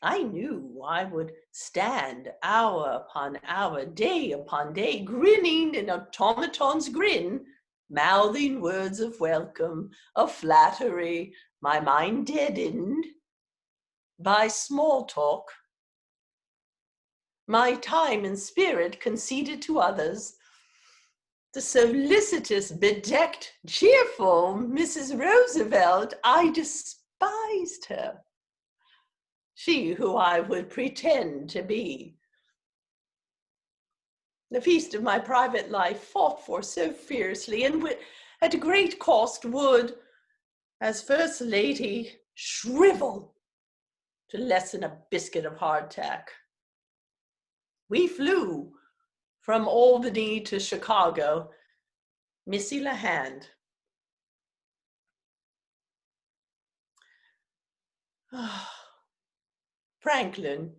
C: I knew I would stand hour upon hour, day upon day, grinning an automaton's grin, mouthing words of welcome, of flattery, my mind deadened by small talk. My time and spirit conceded to others. The solicitous, bedecked, cheerful Mrs. Roosevelt, I despised her. She who I would pretend to be. The feast of my private life, fought for so fiercely and at great cost, would, as First Lady, shrivel to less than a biscuit of hardtack. We flew from Albany to Chicago, Missy LaHand. Franklin,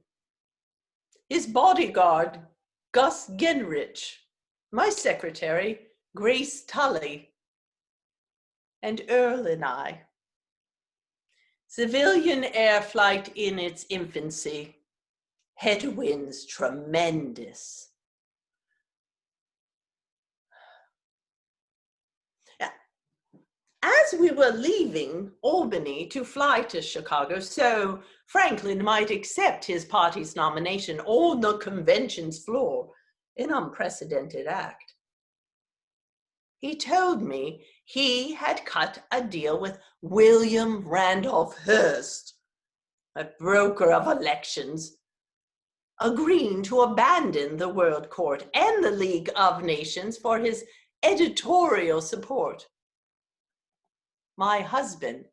C: his bodyguard, Gus Genrich, my secretary, Grace Tully, and Earl and I. Civilian air flight in its infancy. Headwinds tremendous. As we were leaving Albany to fly to Chicago, so Franklin might accept his party's nomination on the convention's floor, an unprecedented act, he told me he had cut a deal with William Randolph Hearst, a broker of elections, agreeing to abandon the World Court and the League of Nations for his editorial support. My husband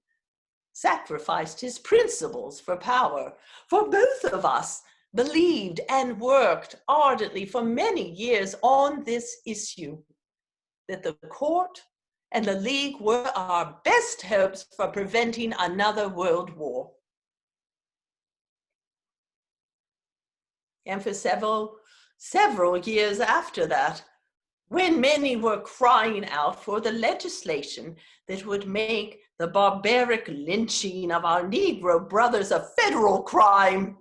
C: sacrificed his principles for power, for both of us believed and worked ardently for many years on this issue, that the court and the League were our best hopes for preventing another world war. And for several years after that, when many were crying out for the legislation that would make the barbaric lynching of our Negro brothers a federal crime,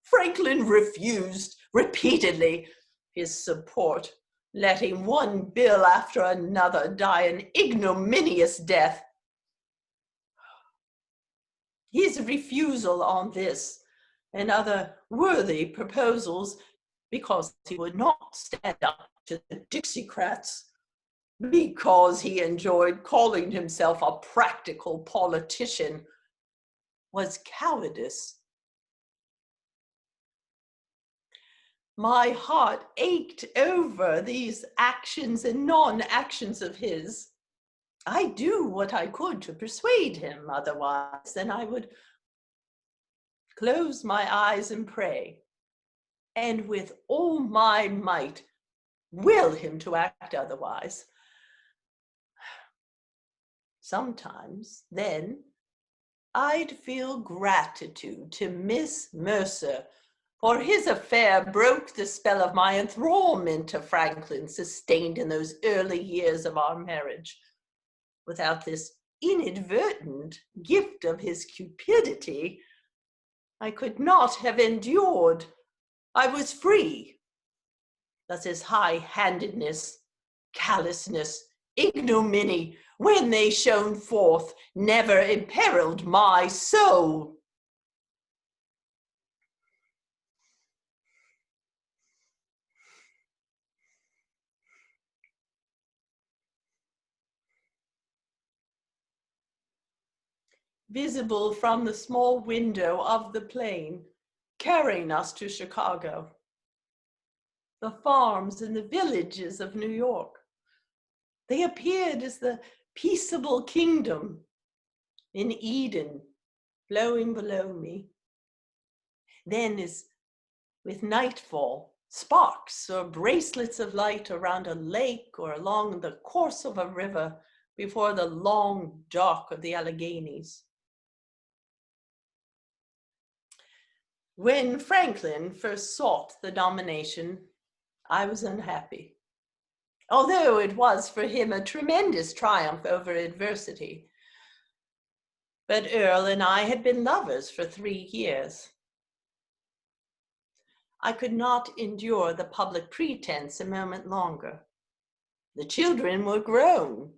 C: Franklin refused repeatedly his support, letting one bill after another die an ignominious death. His refusal on this and other worthy proposals, because he would not stand up to the Dixiecrats, because he enjoyed calling himself a practical politician, was cowardice. My heart ached over these actions and non-actions of his. I do what I could to persuade him, otherwise then I would close my eyes and pray, and with all my might will him to act otherwise. Sometimes then I'd feel gratitude to Miss Mercer, for his affair broke the spell of my enthrallment to Franklin, sustained in those early years of our marriage. Without this inadvertent gift of his cupidity, I could not have endured. I was free. Thus his high-handedness, callousness, ignominy, when they shone forth, never imperiled my soul. Visible from the small window of the plane, carrying us to Chicago. The farms and the villages of New York. They appeared as the peaceable kingdom in Eden, flowing below me. Then, as with nightfall, sparks or bracelets of light around a lake or along the course of a river before the long dock of the Alleghenies. When Franklin first sought the nomination, I was unhappy, although it was for him a tremendous triumph over adversity. But Earl and I had been lovers for 3 years. I could not endure the public pretense a moment longer. The children were grown.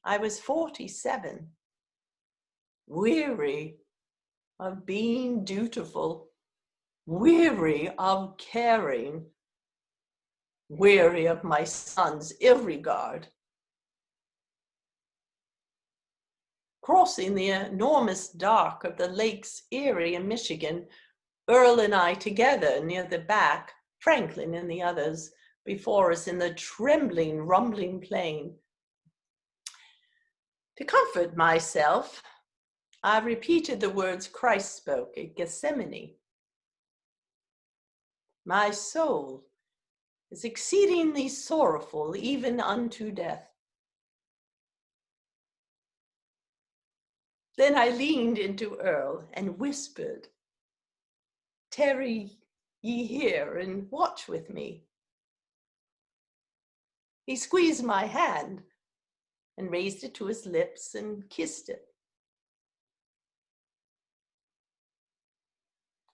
C: I was 47, weary of being dutiful, weary of caring, weary of my son's ill regard. Crossing the enormous dock of the lakes Erie in Michigan, Earl and I together near the back, Franklin and the others before us in the trembling, rumbling plane. To comfort myself, I repeated the words Christ spoke at Gethsemane. My soul is exceedingly sorrowful, even unto death. Then I leaned into Earl and whispered, "Tarry ye here and watch with me." He squeezed my hand and raised it to his lips and kissed it.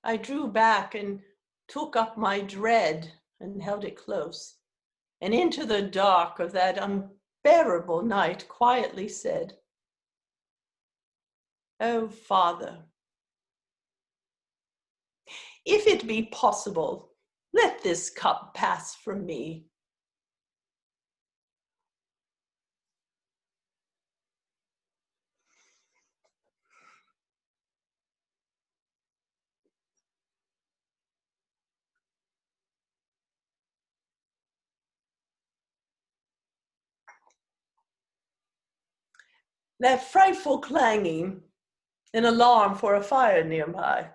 C: I drew back and took up my dread and held it close, and into the dark of that unbearable night quietly said, "Oh, Father, if it be possible, let this cup pass from me." That frightful clanging, an alarm for a fire nearby,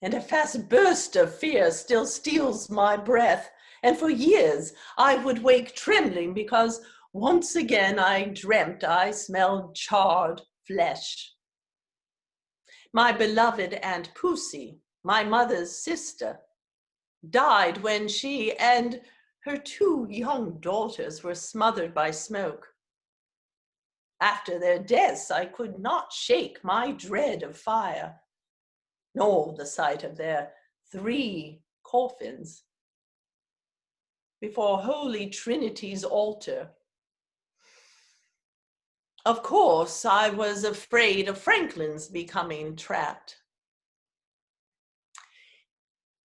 C: and a fast burst of fear still steals my breath. And for years I would wake trembling because once again I dreamt I smelled charred flesh. My beloved Aunt Pussy, my mother's sister, died when she and her 2 young daughters were smothered by smoke. After their deaths, I could not shake my dread of fire, nor the sight of their 3 coffins before Holy Trinity's altar. Of course, I was afraid of Franklin's becoming trapped.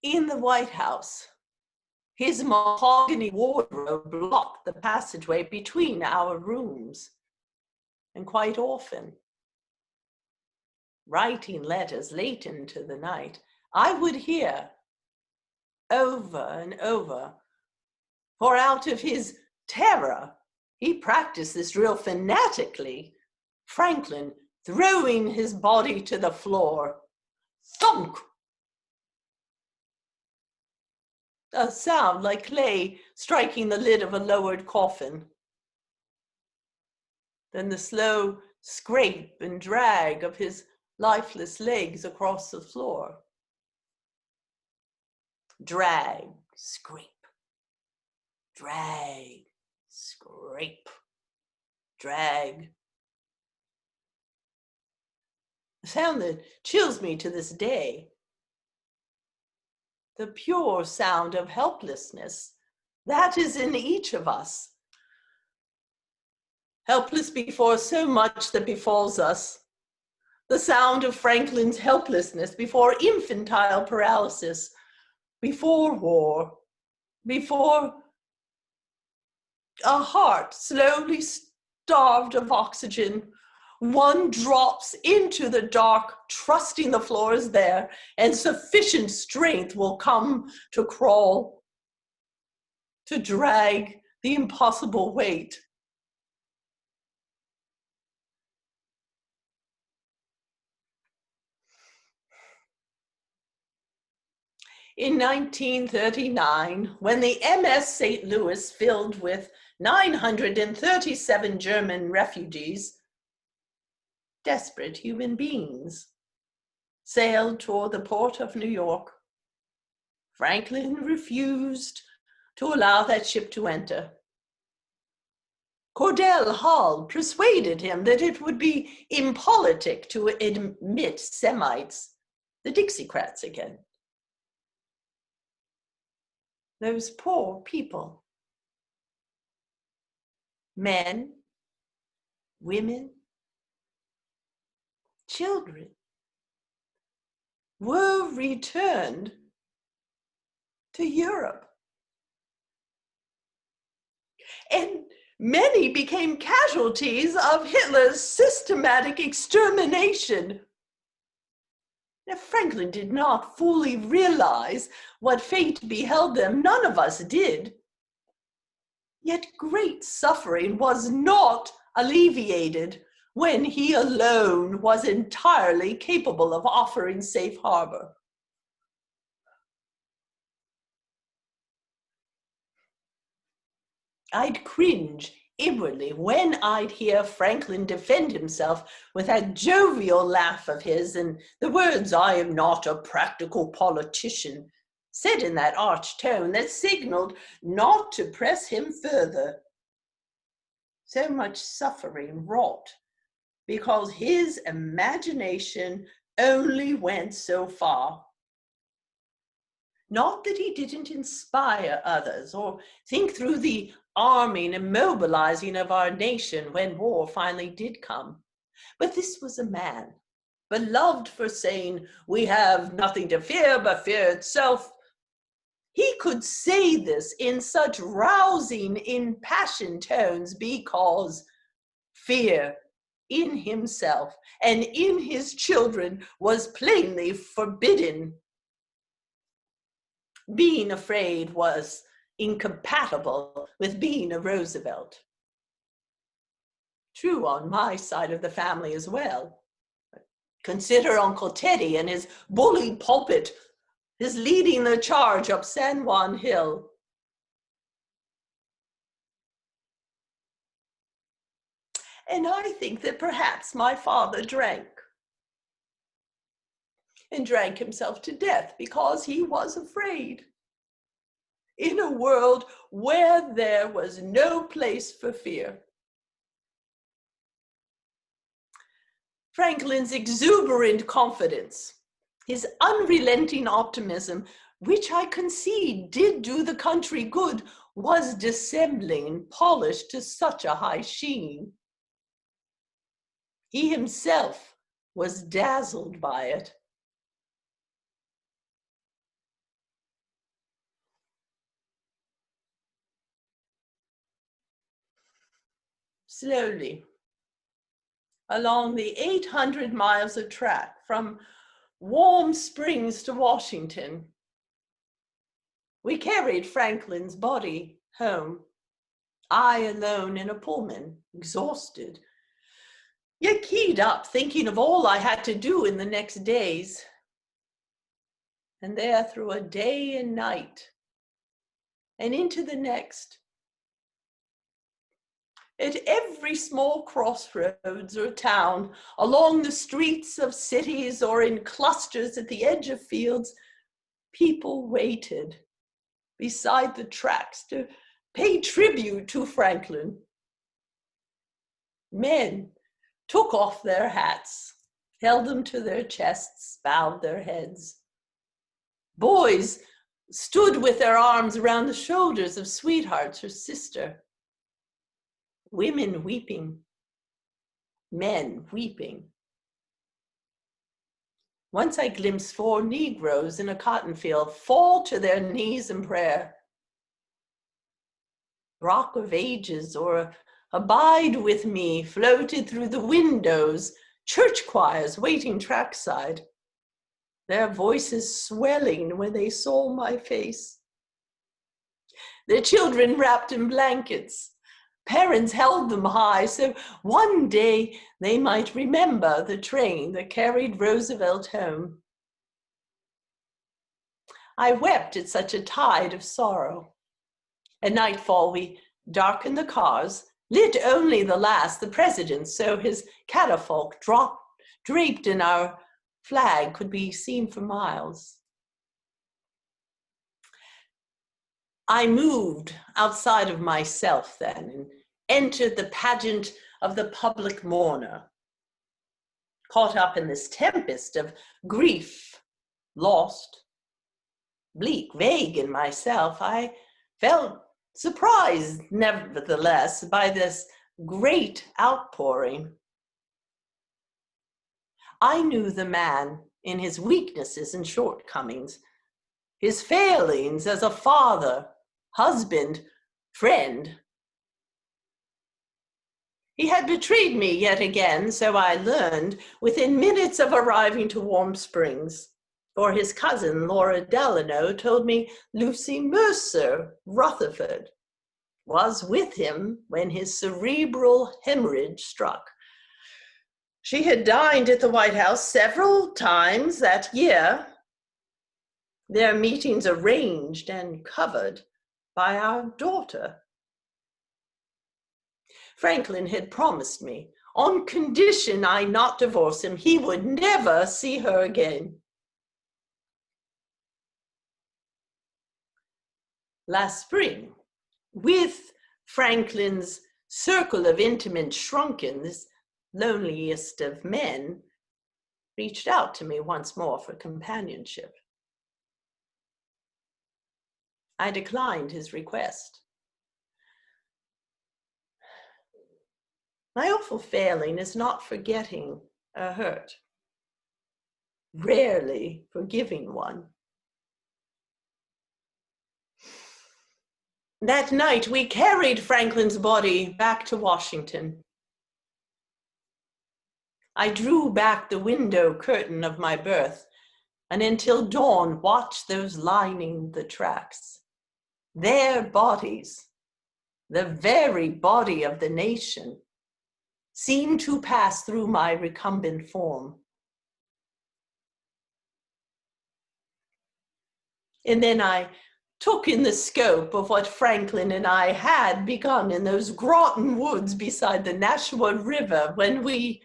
C: In the White House, his mahogany wardrobe blocked the passageway between our rooms, and quite often, writing letters late into the night, I would hear over and over, for out of his terror, he practiced this drill fanatically, Franklin throwing his body to the floor. Thunk! A sound like clay striking the lid of a lowered coffin. Then the slow scrape and drag of his lifeless legs across the floor. Drag, scrape, drag, scrape, drag. A sound that chills me to this day. The pure sound of helplessness that is in each of us. Helpless before so much that befalls us. The sound of Franklin's helplessness before infantile paralysis, before war, before a heart slowly starved of oxygen. One drops into the dark, trusting the floor is there, and sufficient strength will come to crawl, to drag the impossible weight. In 1939, when the MS St. Louis filled with 937 German refugees, desperate human beings, sailed toward the port of New York, Franklin refused to allow that ship to enter. Cordell Hull persuaded him that it would be impolitic to admit Semites, the Dixiecrats again. Those poor people, men, women, children, were returned to Europe. And many became casualties of Hitler's systematic extermination. Now, Franklin did not fully realize what fate beheld them. None of us did. Yet great suffering was not alleviated when he alone was entirely capable of offering safe harbor. I'd cringe inwardly when I'd hear Franklin defend himself with that jovial laugh of his and the words, "I am not a practical politician," said in that arch tone that signaled not to press him further. So much suffering wrought because his imagination only went so far. Not that he didn't inspire others or think through the arming and mobilizing of our nation when war finally did come. But this was a man, beloved for saying, "We have nothing to fear but fear itself." He could say this in such rousing, impassioned tones because fear in himself and in his children was plainly forbidden. Being afraid was incompatible with being a Roosevelt. True on my side of the family as well. Consider Uncle Teddy and his bully pulpit, his leading the charge up San Juan Hill. And I think that perhaps my father drank himself to death because he was afraid. In a world where there was no place for fear. Franklin's exuberant confidence, his unrelenting optimism, which I concede did do the country good, was dissembling, polished to such a high sheen. He himself was dazzled by it. Slowly, along the 800 miles of track from Warm Springs to Washington, we carried Franklin's body home, I alone in a Pullman, exhausted, yet keyed up, thinking of all I had to do in the next days. And there through a day and night, and into the next, at every small crossroads or town, along the streets of cities or in clusters at the edge of fields, people waited beside the tracks to pay tribute to Franklin. Men took off their hats, held them to their chests, bowed their heads. Boys stood with their arms around the shoulders of sweethearts or sister. Women weeping, men weeping. Once I glimpsed 4 Negroes in a cotton field fall to their knees in prayer. Rock of Ages or Abide With Me floated through the windows, church choirs waiting trackside, their voices swelling when they saw my face. Their children wrapped in blankets. Parents held them high so one day they might remember the train that carried Roosevelt home. I wept at such a tide of sorrow. At nightfall, we darkened the cars, lit only the last, the president's, so his catafalque draped in our flag could be seen for miles. I moved outside of myself then and entered the pageant of the public mourner. Caught up in this tempest of grief, lost, bleak, vague in myself, I felt surprised, nevertheless, by this great outpouring. I knew the man in his weaknesses and shortcomings, his failings as a father, husband, friend. He had betrayed me yet again, so I learned, within minutes of arriving to Warm Springs. For his cousin, Laura Delano, told me Lucy Mercer, Rutherford, was with him when his cerebral hemorrhage struck. She had dined at the White House several times that year, their meetings arranged and covered by our daughter. Franklin had promised me, on condition I not divorce him, he would never see her again. Last spring, with Franklin's circle of intimates shrunken, this loneliest of men reached out to me once more for companionship. I declined his request. My awful failing is not forgetting a hurt, rarely forgiving one. That night, we carried Franklin's body back to Washington. I drew back the window curtain of my berth and until dawn watched those lining the tracks. Their bodies, the very body of the nation, seemed to pass through my recumbent form. And then I took in the scope of what Franklin and I had begun in those Groton woods beside the Nashua River when we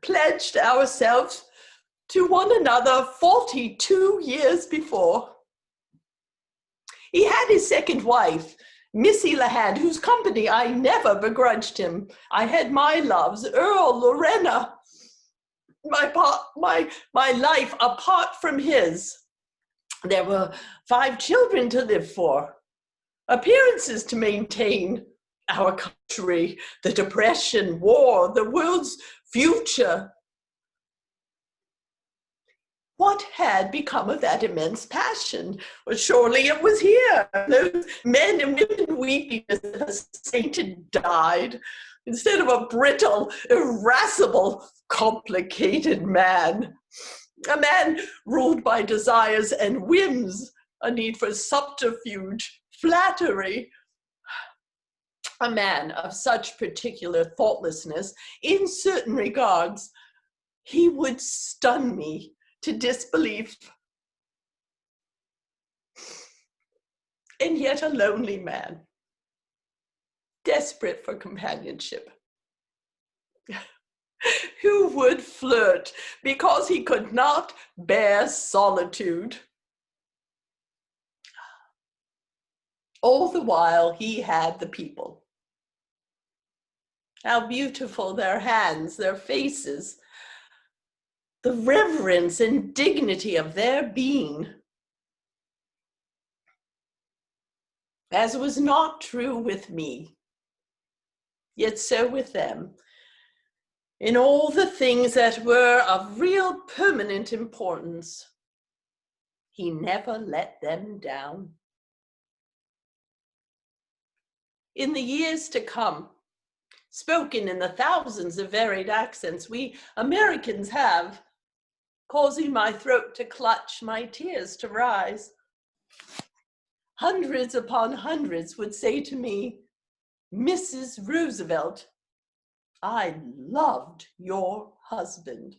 C: pledged ourselves to one another 42 years before. He had his second wife, Missy Lahad, whose company I never begrudged him. I had my loves, Earl, Lorena, my life apart from his. There were 5 children to live for, appearances to maintain, our country, the Depression, war, the world's future. What had become of that immense passion? Well, surely it was here. Those men and women weeping as a saint had died, instead of a brittle, irascible, complicated man. A man ruled by desires and whims, a need for subterfuge, flattery. A man of such particular thoughtlessness, in certain regards, he would stun me to disbelief. And yet a lonely man, desperate for companionship, who would flirt because he could not bear solitude. All the while he had the people. How beautiful their hands, their faces, the reverence and dignity of their being. As was not true with me, yet so with them. In all the things that were of real permanent importance, he never let them down. In the years to come, spoken in the thousands of varied accents we Americans have, causing my throat to clutch, my tears to rise. Hundreds upon hundreds would say to me, Mrs. Roosevelt, I loved your husband.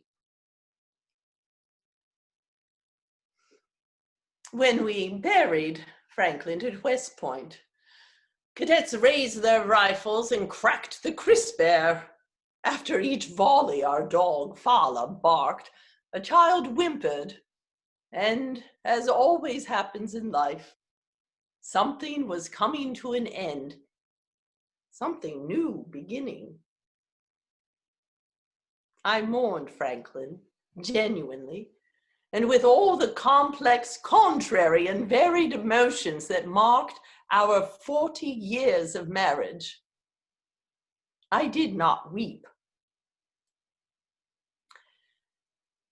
C: When we buried Franklin at West Point, cadets raised their rifles and cracked the crisp air. After each volley, our dog, Fala, barked. A child whimpered. And as always happens in life, something was coming to an end, something new beginning. I mourned Franklin, genuinely, and with all the complex, contrary, and varied emotions that marked our 40 years of marriage. I did not weep.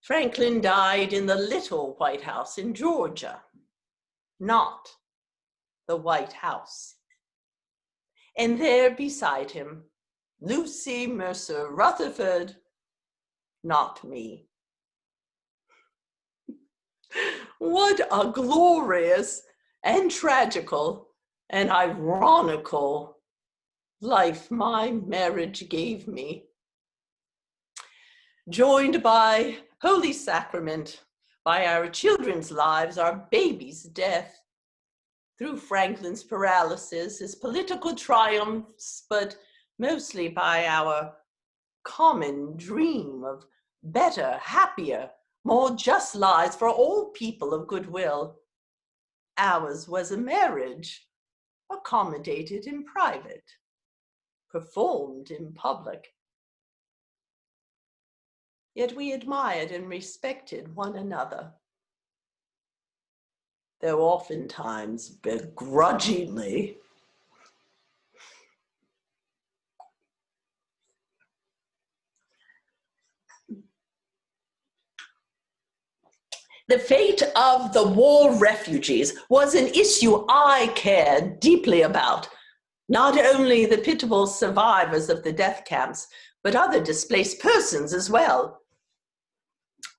C: Franklin died in the little White House in Georgia, not the White House. And there beside him, Lucy Mercer Rutherford, not me. What a glorious and tragical and ironical life my marriage gave me. Joined by Holy Sacrament, by our children's lives, our baby's death, through Franklin's paralysis, his political triumphs, but mostly by our common dream of better, happier, more just lives for all people of goodwill. Ours was a marriage, accommodated in private, performed in public. Yet we admired and respected one another, though oftentimes begrudgingly. The fate of the war refugees was an issue I cared deeply about. Not only the pitiable survivors of the death camps, but other displaced persons as well.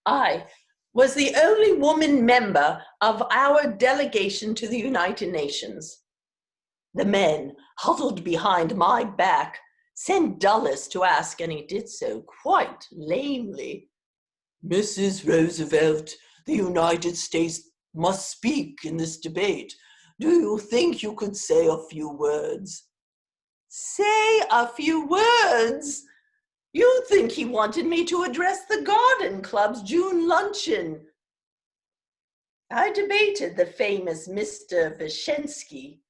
C: I was the only woman member of our delegation to the United Nations. The men, huddled behind my back, sent Dulles to ask, and he did so quite lamely, "Mrs. Roosevelt, the United States must speak in this debate. Do you think you could say a few words?" Say a few words? You think he wanted me to address the Garden Club's June luncheon? I debated the famous Mr. Vyshensky.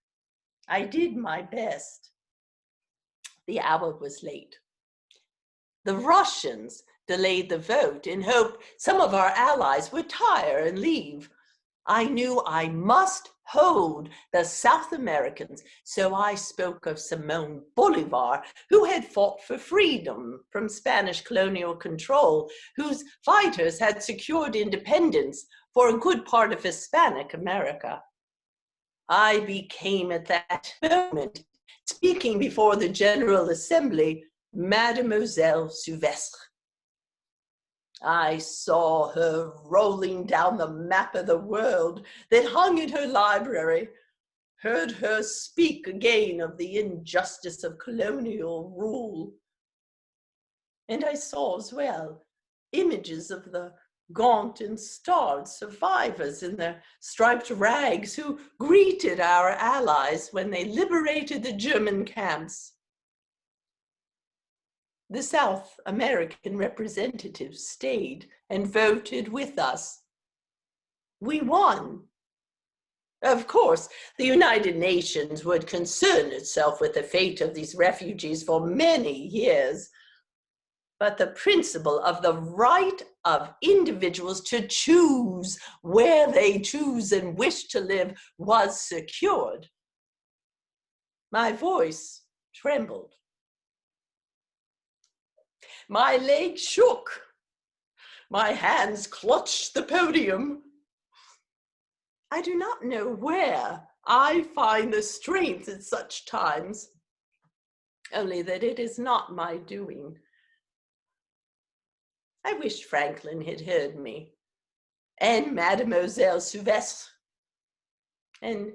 C: I did my best. The hour was late. The Russians delayed the vote in hope some of our allies would tire and leave. I knew I must hold the South Americans, so I spoke of Simón Bolívar, who had fought for freedom from Spanish colonial control, whose fighters had secured independence for a good part of Hispanic America. I became at that moment, speaking before the General Assembly, Mademoiselle Souvestre. I saw her rolling down the map of the world that hung in her library, heard her speak again of the injustice of colonial rule. And I saw as well images of the gaunt and starved survivors in their striped rags who greeted our allies when they liberated the German camps. The South American representatives stayed and voted with us. We won. Of course, the United Nations would concern itself with the fate of these refugees for many years, but the principle of the right of individuals to choose where they choose and wish to live was secured. My voice trembled. My legs shook. My hands clutched the podium. I do not know where I find the strength at such times, only that it is not my doing. I wished Franklin had heard me, and Mademoiselle Souvestre, and,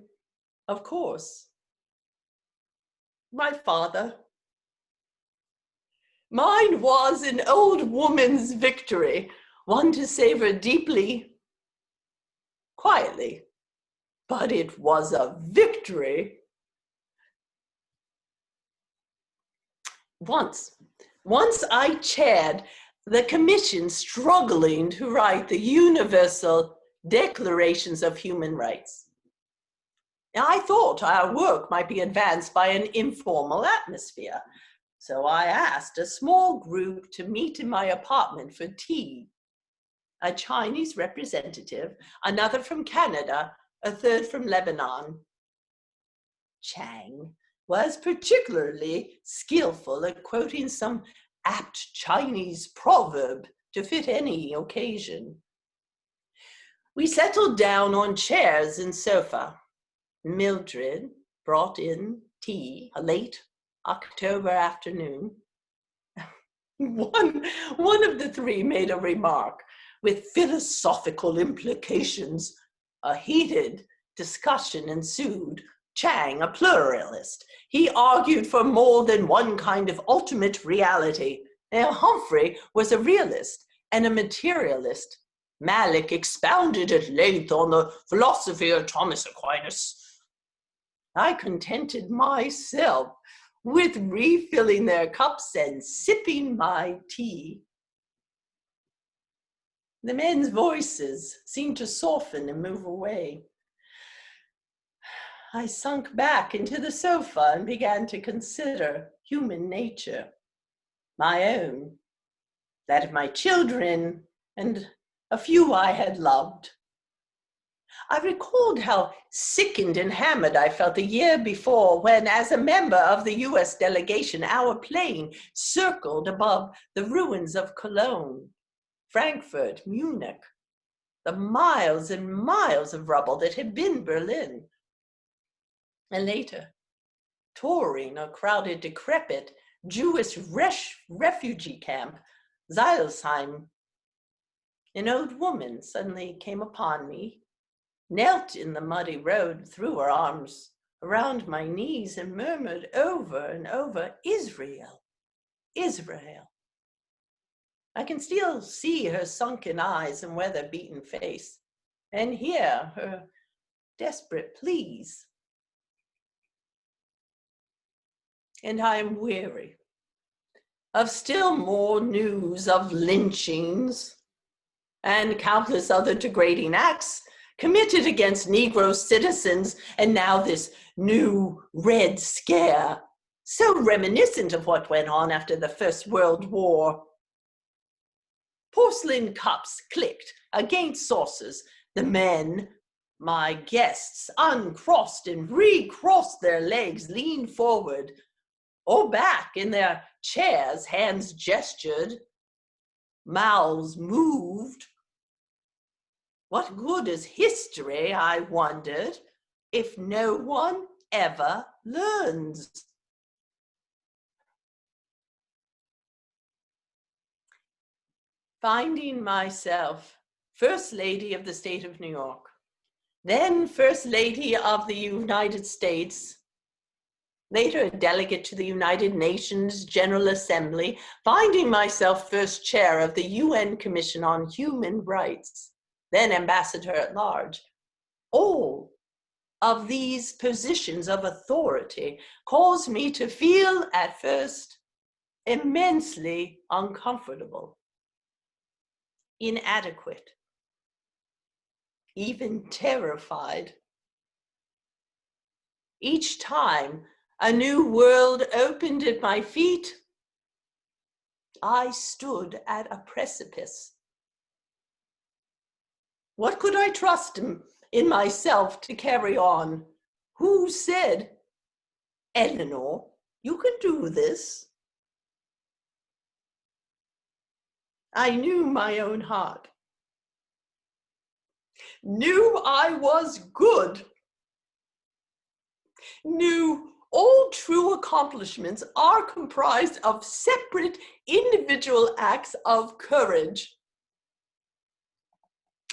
C: of course, my father. Mine was an old woman's victory, one to savor deeply, quietly, but it was a victory. Once I chaired the commission struggling to write the Universal Declarations of Human Rights. I thought our work might be advanced by an informal atmosphere. So I asked a small group to meet in my apartment for tea. A Chinese representative, another from Canada, a third from Lebanon. Chang was particularly skillful at quoting some apt Chinese proverb to fit any occasion. We settled down on chairs and sofa. Mildred brought in tea, a late October afternoon. One of the three made a remark with philosophical implications. A heated discussion ensued. Chang, a pluralist, he argued for more than one kind of ultimate reality. Now Humphrey was a realist and a materialist. Malik expounded at length on the philosophy of Thomas Aquinas. I contented myself with refilling their cups and sipping my tea. The men's voices seemed to soften and move away. I sunk back into the sofa and began to consider human nature, my own, that of my children, and a few I had loved. I recalled how sickened and hammered I felt the year before when, as a member of the US delegation, our plane circled above the ruins of Cologne, Frankfurt, Munich, the miles and miles of rubble that had been Berlin. And later, touring a crowded, decrepit Jewish refugee camp, Zeilsheim, an old woman suddenly came upon me, knelt in the muddy road, threw her arms around my knees, and murmured over and over, "Israel, Israel." I can still see her sunken eyes and weather-beaten face, and hear her desperate pleas. And I am weary of still more news of lynchings and countless other degrading acts committed against Negro citizens, and now this new Red Scare, so reminiscent of what went on after the First World War. Porcelain cups clicked against saucers. The men, my guests, uncrossed and recrossed their legs, leaned forward or back in their chairs, hands gestured, mouths moved. What good is history, I wondered, if no one ever learns? Finding myself First Lady of the state of New York, then First Lady of the United States, later a delegate to the United Nations General Assembly, finding myself first chair of the UN Commission on Human Rights, then ambassador at large. All of these positions of authority caused me to feel at first immensely uncomfortable, inadequate, even terrified. Each time a new world opened at my feet, I stood at a precipice. What could I trust in myself to carry on? Who said, "Eleanor, you can do this"? I knew my own heart, knew I was good, knew all true accomplishments are comprised of separate individual acts of courage.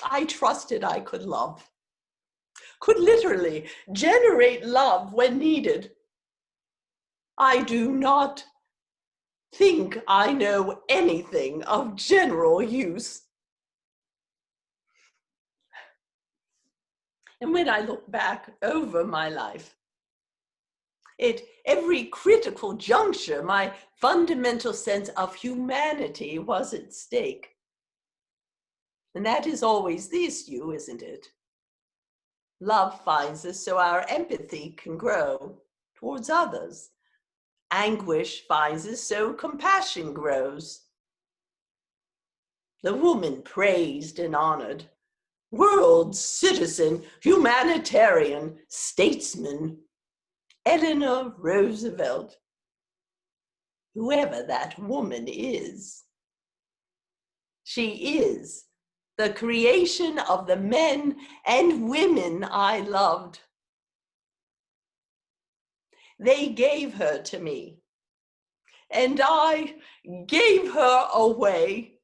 C: I trusted I could love, could literally generate love when needed. I do not think I know anything of general use. And when I look back over my life, at every critical juncture, my fundamental sense of humanity was at stake. And that is always the issue, isn't it? Love finds us so our empathy can grow towards others. Anguish finds us so compassion grows. The woman praised and honored, world citizen, humanitarian, statesman, Eleanor Roosevelt, whoever that woman is. She is the creation of the men and women I loved. They gave her to me, and I gave her away